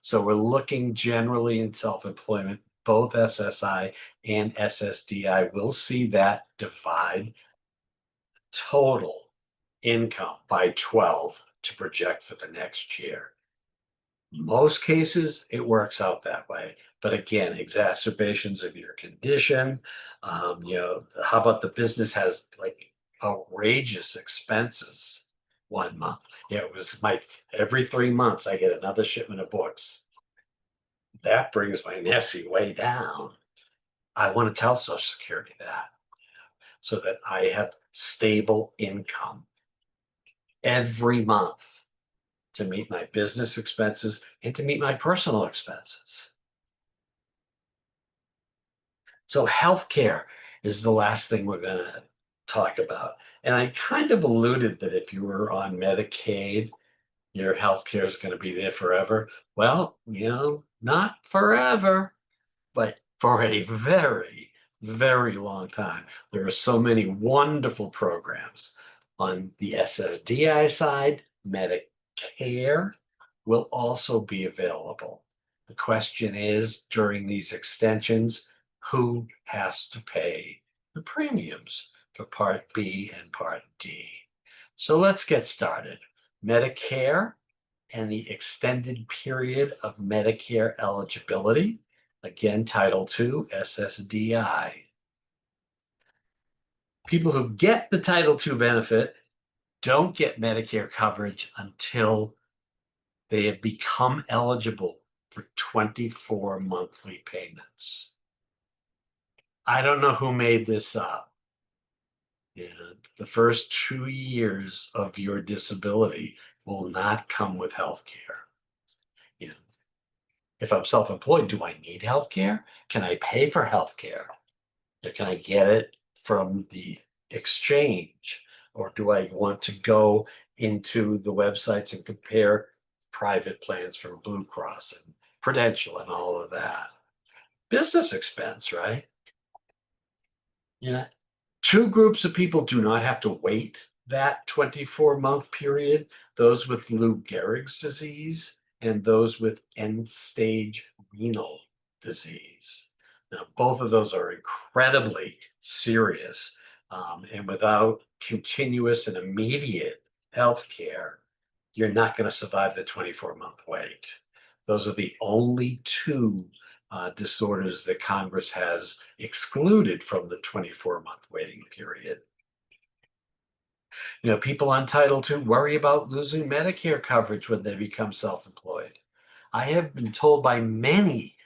So we're looking generally in self-employment, both SSI and SSDI will see that divide total income by 12 to project for the next year. Most cases, it works out that way. But again, exacerbations of your condition, how about the business has like outrageous expenses 1 month? It was every 3 months, I get another shipment of books. That brings my NESI way down. I want to tell Social Security that so that I have stable income every month to meet my business expenses and to meet my personal expenses. So healthcare is the last thing we're going to talk about. And I kind of alluded that if you were on Medicaid, your healthcare is going to be there forever. Well, not forever, but for a very, very long time. There are so many wonderful programs. On the SSDI side, Medicare will also be available. The question is, during these extensions, who has to pay the premiums for Part B and Part D? So let's get started. Medicare and the extended period of Medicare eligibility. Again, Title II, SSDI. People who get the Title II benefit don't get Medicare coverage until they have become eligible for 24 monthly payments. I don't know who made this up. The first 2 years of your disability will not come with health care. If I'm self-employed, do I need health care? Can I pay for health care? Or can I get it from the exchange? Or do I want to go into the websites and compare private plans from Blue Cross and Prudential and all of that? Business expense, right? Yeah. Two groups of people do not have to wait that 24-month period: those with Lou Gehrig's disease and those with end-stage renal disease. Now, both of those are incredibly serious, and without continuous and immediate health care, you're not going to survive the 24-month wait. Those are the only two disorders that Congress has excluded from the 24-month waiting period. People on Title II worry about losing Medicare coverage when they become self-employed. I have been told by many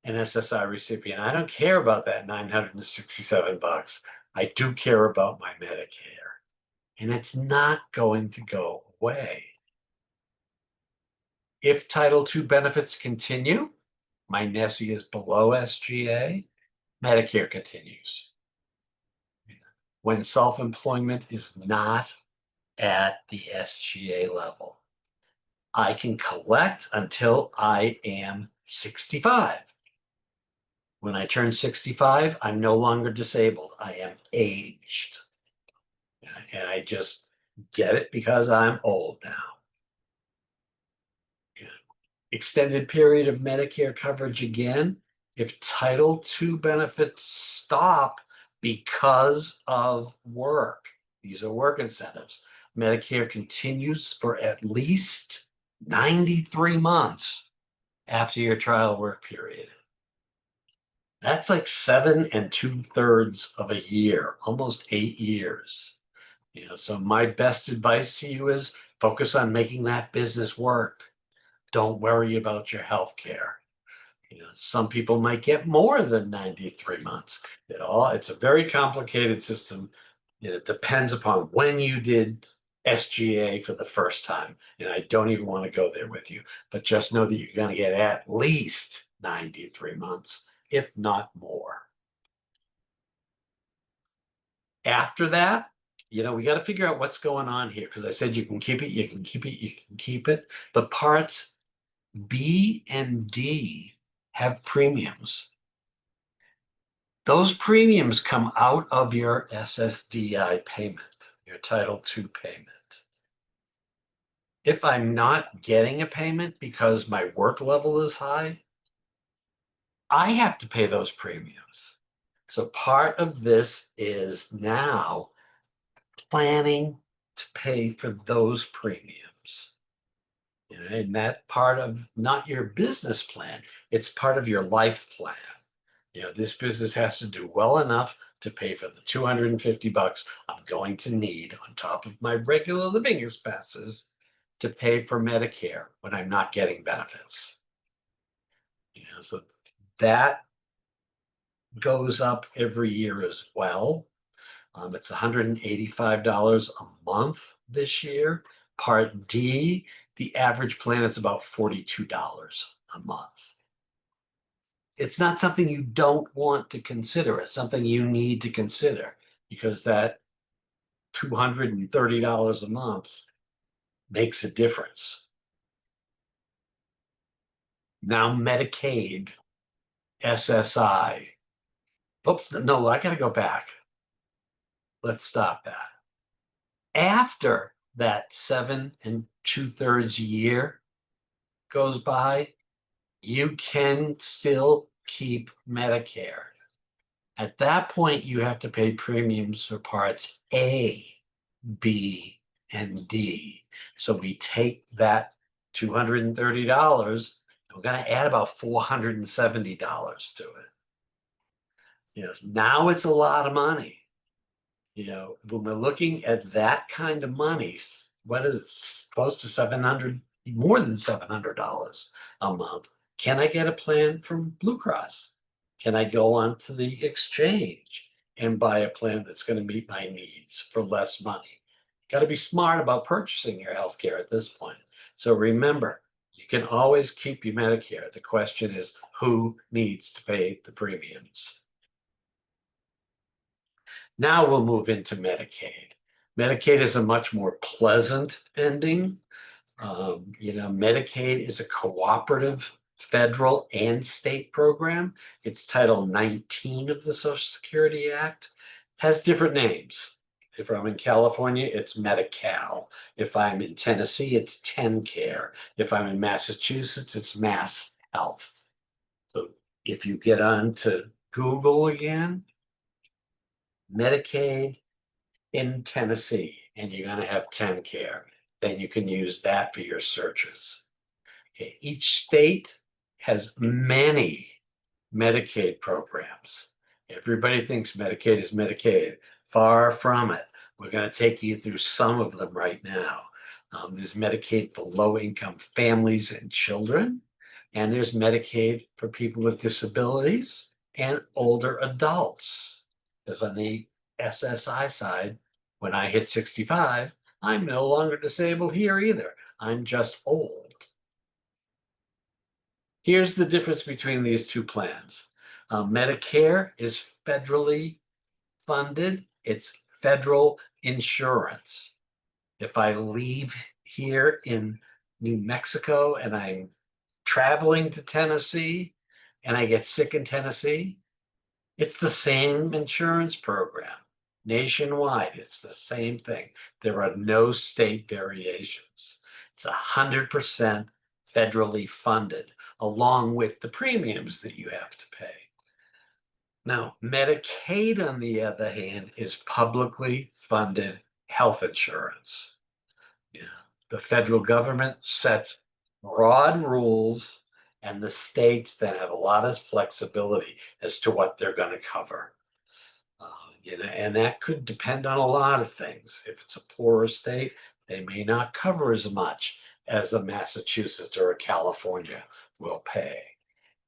an SSI recipient, I don't care about that $967. I do care about my Medicare. And it's not going to go away. If Title II benefits continue, my NESI is below SGA, Medicare continues. When self-employment is not at the SGA level, I can collect until I am 65. When I turn 65, I'm no longer disabled. I am aged. And I just get it because I'm old now. Extended period of Medicare coverage again. If Title II benefits stop because of work, these are work incentives, Medicare continues for at least 93 months after your trial work period. That's like 7 2/3 of a year, almost 8 years. So my best advice to you is focus on making that business work. Don't worry about your health care. Some people might get more than 93 months. It's a very complicated system. It depends upon when you did SGA for the first time. And I don't even want to go there with you, but just know that you're going to get at least 93 months, if not more. After that, we got to figure out what's going on here, because I said you can keep it, you can keep it, you can keep it. But parts B and D have premiums. Those premiums come out of your SSDI payment, your Title II payment. If I'm not getting a payment because my work level is high, I have to pay those premiums. So part of this is now planning to pay for those premiums. And that part of not your business plan, it's part of your life plan. This business has to do well enough to pay for the $250 I'm going to need on top of my regular living expenses to pay for Medicare when I'm not getting benefits. So that goes up every year as well. It's $185 a month this year. Part D, the average plan is about $42 a month. it's not something you don't want to consider. It's something you need to consider, because that $230 a month makes a difference. Now, Medicaid, SSI. Oops, no, I got to go back. Let's stop that. After that 7 2/3 year goes by, you can still keep Medicare. At that point, you have to pay premiums for parts A, B, and D. So we take that $230, and we're going to add about $470 to it. Now it's a lot of money. When we're looking at that kind of money, what is it? Close to $700, more than $700 a month. Can I get a plan from Blue Cross? Can I go on to the exchange and buy a plan that's going to meet my needs for less money? Got to be smart about purchasing your health care at this point. So remember, you can always keep your Medicare. The question is, who needs to pay the premiums? Now we'll move into Medicaid. Medicaid is a much more pleasant ending. Medicaid is a cooperative federal and state program. It's Title 19 of the Social Security Act. Has different names. If I'm in California, it's Medi-Cal. If I'm in Tennessee, it's TennCare. If I'm in Massachusetts, it's Mass Health. So if you get on to Google again, Medicaid in Tennessee, and you're going to have TennCare, then you can use that for your searches. Okay. Each state has many Medicaid programs. Everybody thinks Medicaid is Medicaid. Far from it. We're going to take you through some of them right now. There's Medicaid for low-income families and children, and there's Medicaid for people with disabilities and older adults. Because on the SSI side, when I hit 65, I'm no longer disabled here either. I'm just old. Here's the difference between these two plans. Medicare is federally funded. It's federal insurance. If I leave here in New Mexico and I'm traveling to Tennessee and I get sick in Tennessee, it's the same insurance program. Nationwide, it's the same thing. There are no state variations. It's 100% federally funded, along with the premiums that you have to pay. Now, Medicaid, on the other hand, is publicly funded health insurance. The federal government sets broad rules, and the states then have a lot of flexibility as to what they're going to cover. And that could depend on a lot of things. If it's a poorer state, they may not cover as much as a Massachusetts or a California will pay.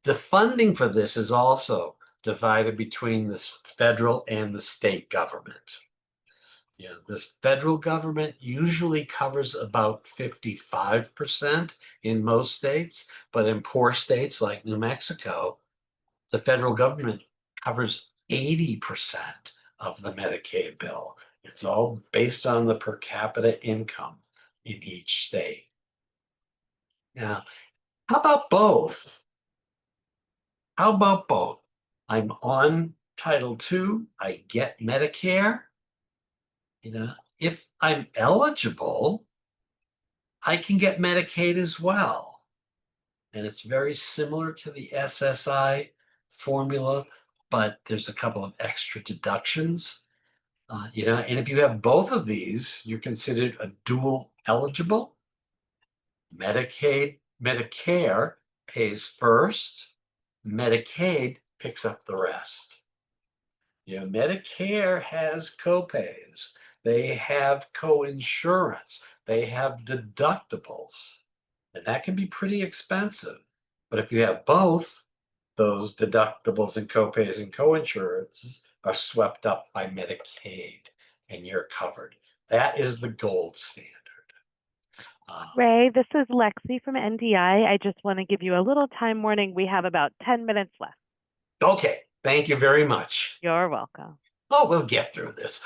The funding for this is also divided between the federal and the state government. The federal government usually covers about 55% in most states, but in poor states like New Mexico, the federal government covers 80% of the Medicaid bill. It's all based on the per capita income in each state. Now, how about both? How about both? I'm on Title II, I get Medicare. If I'm eligible, I can get Medicaid as well. And it's very similar to the SSI formula, but there's a couple of extra deductions. And if you have both of these, you're considered a dual eligible. Medicare pays first, Medicaid picks up the rest. Medicare has copays, they have co-insurance, they have deductibles, and that can be pretty expensive. But if you have both, those deductibles and copays and co-insurances are swept up by Medicaid, and you're covered. That is the gold standard. Ray, this is Lexi from NDI. I just want to give you a little time warning. We have about 10 minutes left. Okay, thank you very much. You're welcome. Oh, we'll get through this.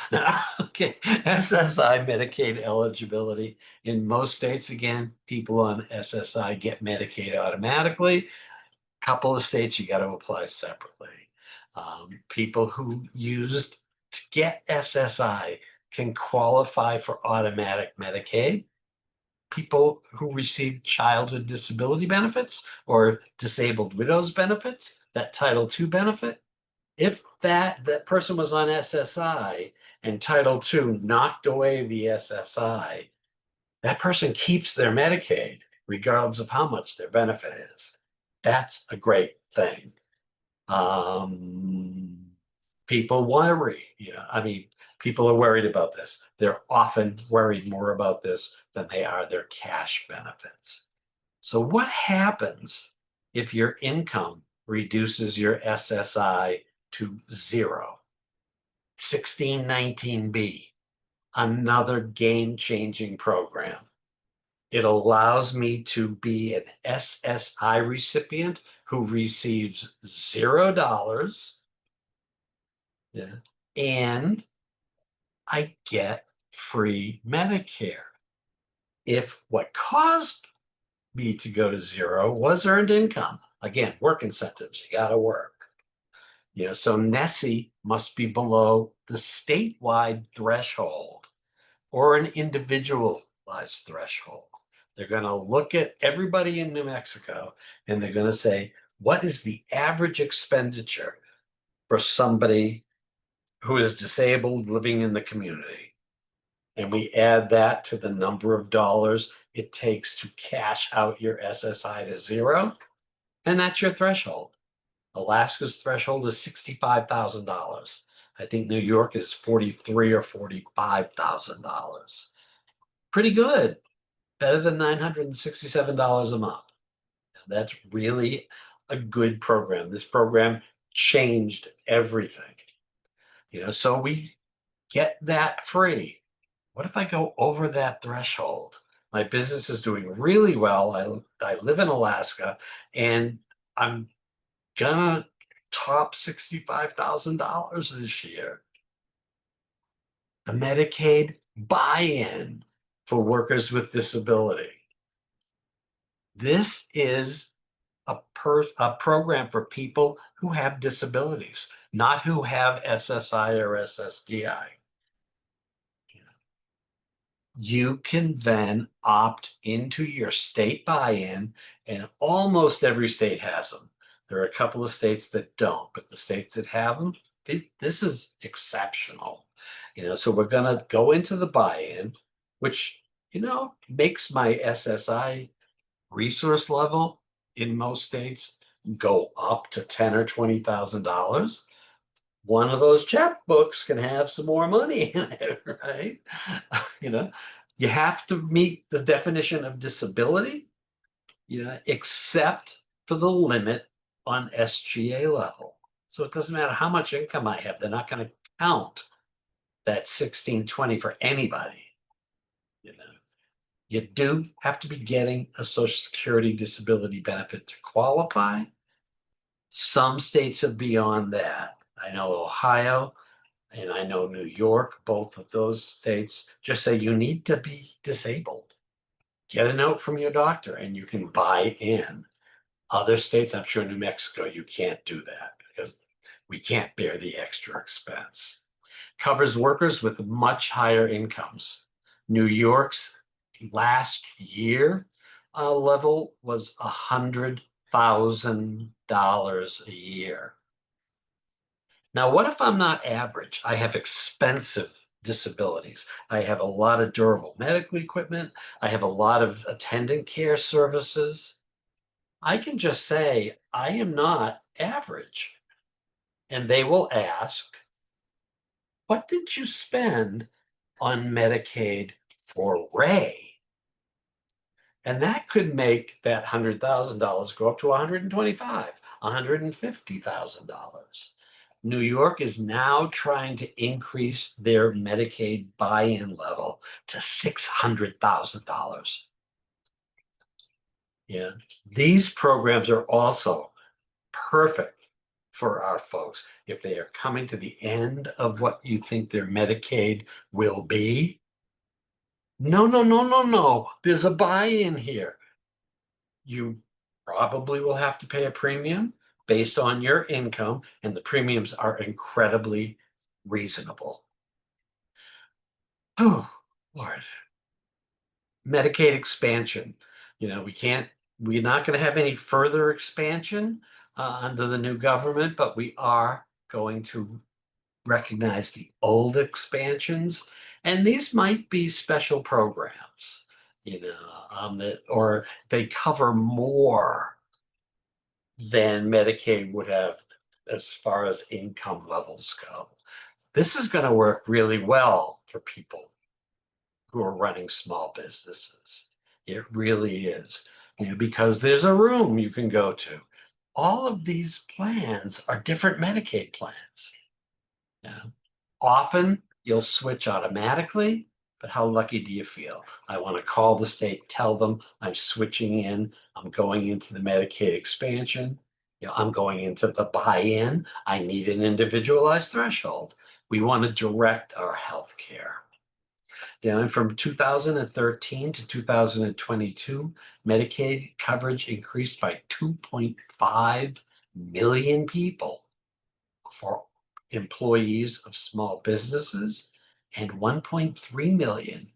Okay, SSI Medicaid eligibility. In most states, again, people on SSI get Medicaid automatically. Couple of states, you got to apply separately. People who used to get SSI can qualify for automatic Medicaid. People who receive childhood disability benefits or disabled widows benefits, that Title II benefit, if that person was on SSI and Title II knocked away the SSI, that person keeps their Medicaid regardless of how much their benefit is. That's a great thing. People worry, people are worried about this. They're often worried more about this than they are their cash benefits. So what happens if your income reduces your SSI to 0? 1619B, another game-changing program. It allows me to be an SSI recipient who receives $0. Yeah. And I get free Medicare. If what caused me to go to 0 was earned income, again, work incentives, you got to work. So NESI must be below the statewide threshold or an individualized threshold. They're going to look at everybody in New Mexico and they're going to say, what is the average expenditure for somebody who is disabled living in the community? And we add that to the number of dollars it takes to cash out your SSI to 0. And that's your threshold. Alaska's threshold is $65,000. I think New York is $43,000 or $45,000. Pretty good. Better than $967 a month. That's really a good program. This program changed everything. So we get that free. What if I go over that threshold? My business is doing really well. I live in Alaska and I'm gonna top $65,000 this year. The Medicaid buy-in for workers with disability. This is a program for people who have disabilities, not who have SSI or SSDI. You can then opt into your state buy-in, and almost every state has them. There are a couple of states that don't, but the states that have them, this is exceptional. So we're going to go into the buy-in, which, makes my SSI resource level in most states go up to $10,000 or $20,000. One of those checkbooks can have some more money in it, right? You have to meet the definition of disability, except for the limit on SGA level. So it doesn't matter how much income I have. They're not going to count that 1620 for anybody. You do have to be getting a Social Security disability benefit to qualify. Some states are beyond that. I know Ohio and I know New York, both of those states just say you need to be disabled. Get a note from your doctor and you can buy in. Other states, I'm sure New Mexico, you can't do that because we can't bear the extra expense. Covers workers with much higher incomes. New York's last year level was $100,000 a year. Now, what if I'm not average? I have expensive disabilities. I have a lot of durable medical equipment. I have a lot of attendant care services. I can just say, I am not average. And they will ask, what did you spend on Medicaid for Ray? And that could make that $100,000 go up to $125,000, $150,000. New York is now trying to increase their Medicaid buy-in level to $600,000. Yeah, these programs are also perfect for our folks if they are coming to the end of what you think their Medicaid will be. No, no, no, no, no. There's a buy-in here. You probably will have to pay a premium based on your income, and the premiums are incredibly reasonable. Oh, Lord. Medicaid expansion. We're not going to have any further expansion under the new government, but we are going to recognize the old expansions. And these might be special programs, or they cover more than Medicaid would have as far as income levels go. This is going to work really well for people who are running small businesses. It really is, because there's a room you can go to. All of these plans are different Medicaid plans. Yeah. Often you'll switch automatically, but how lucky do you feel? I want to call the state, tell them I'm switching in, I'm going into the Medicaid expansion. I'm going into the buy-in. I need an individualized threshold. We want to direct our health care. And from 2013 to 2022, Medicaid coverage increased by 2.5 million people for employees of small businesses and 1.3 million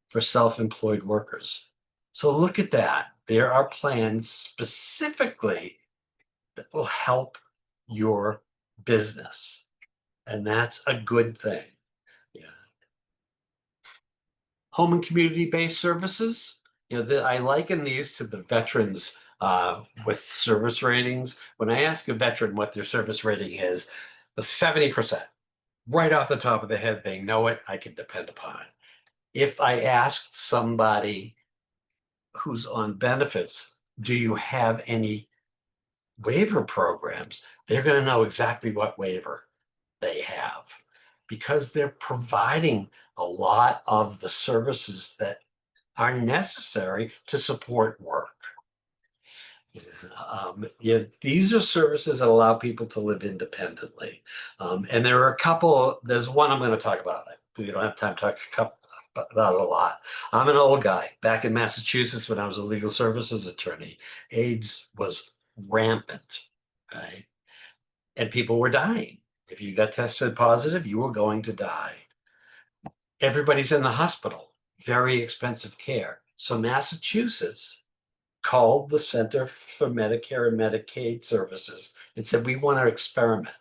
for self-employed workers. So look at that. There are plans specifically that will help your business. And that's a good thing. Yeah. Home and community-based services. I liken these to the veterans with service ratings. When I ask a veteran what their service rating is, the 70%, right off the top of the head, they know it. I can depend upon it. If I ask somebody who's on benefits, do you have any waiver programs? They're going to know exactly what waiver they have because they're providing a lot of the services that are necessary to support work. These are services that allow people to live independently. And there are a couple, there's one I'm going to talk about. We don't have time to talk about it a lot. I'm an old guy. Back in Massachusetts, when I was a legal services attorney, AIDS was rampant, right? And people were dying. If you got tested positive, you were going to die. Everybody's in the hospital, very expensive care. So Massachusetts called the Center for Medicare and Medicaid Services and said, we want to experiment.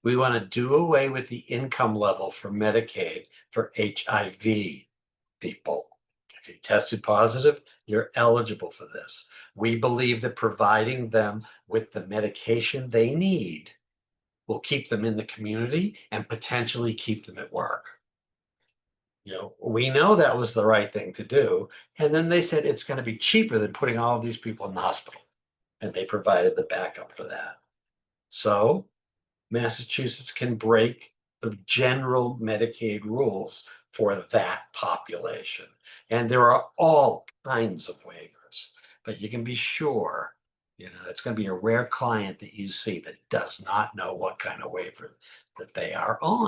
We want to do away with the income level for Medicaid for HIV people. If you tested positive, you're eligible for this. We believe that providing them with the medication they need will keep them in the community and potentially keep them at work. We know that was the right thing to do. And then they said it's going to be cheaper than putting all of these people in the hospital. And they provided the backup for that. So Massachusetts can break the general Medicaid rules for that population. And there are all kinds of waivers, but you can be sure, it's going to be a rare client that you see that does not know what kind of waiver that they are on.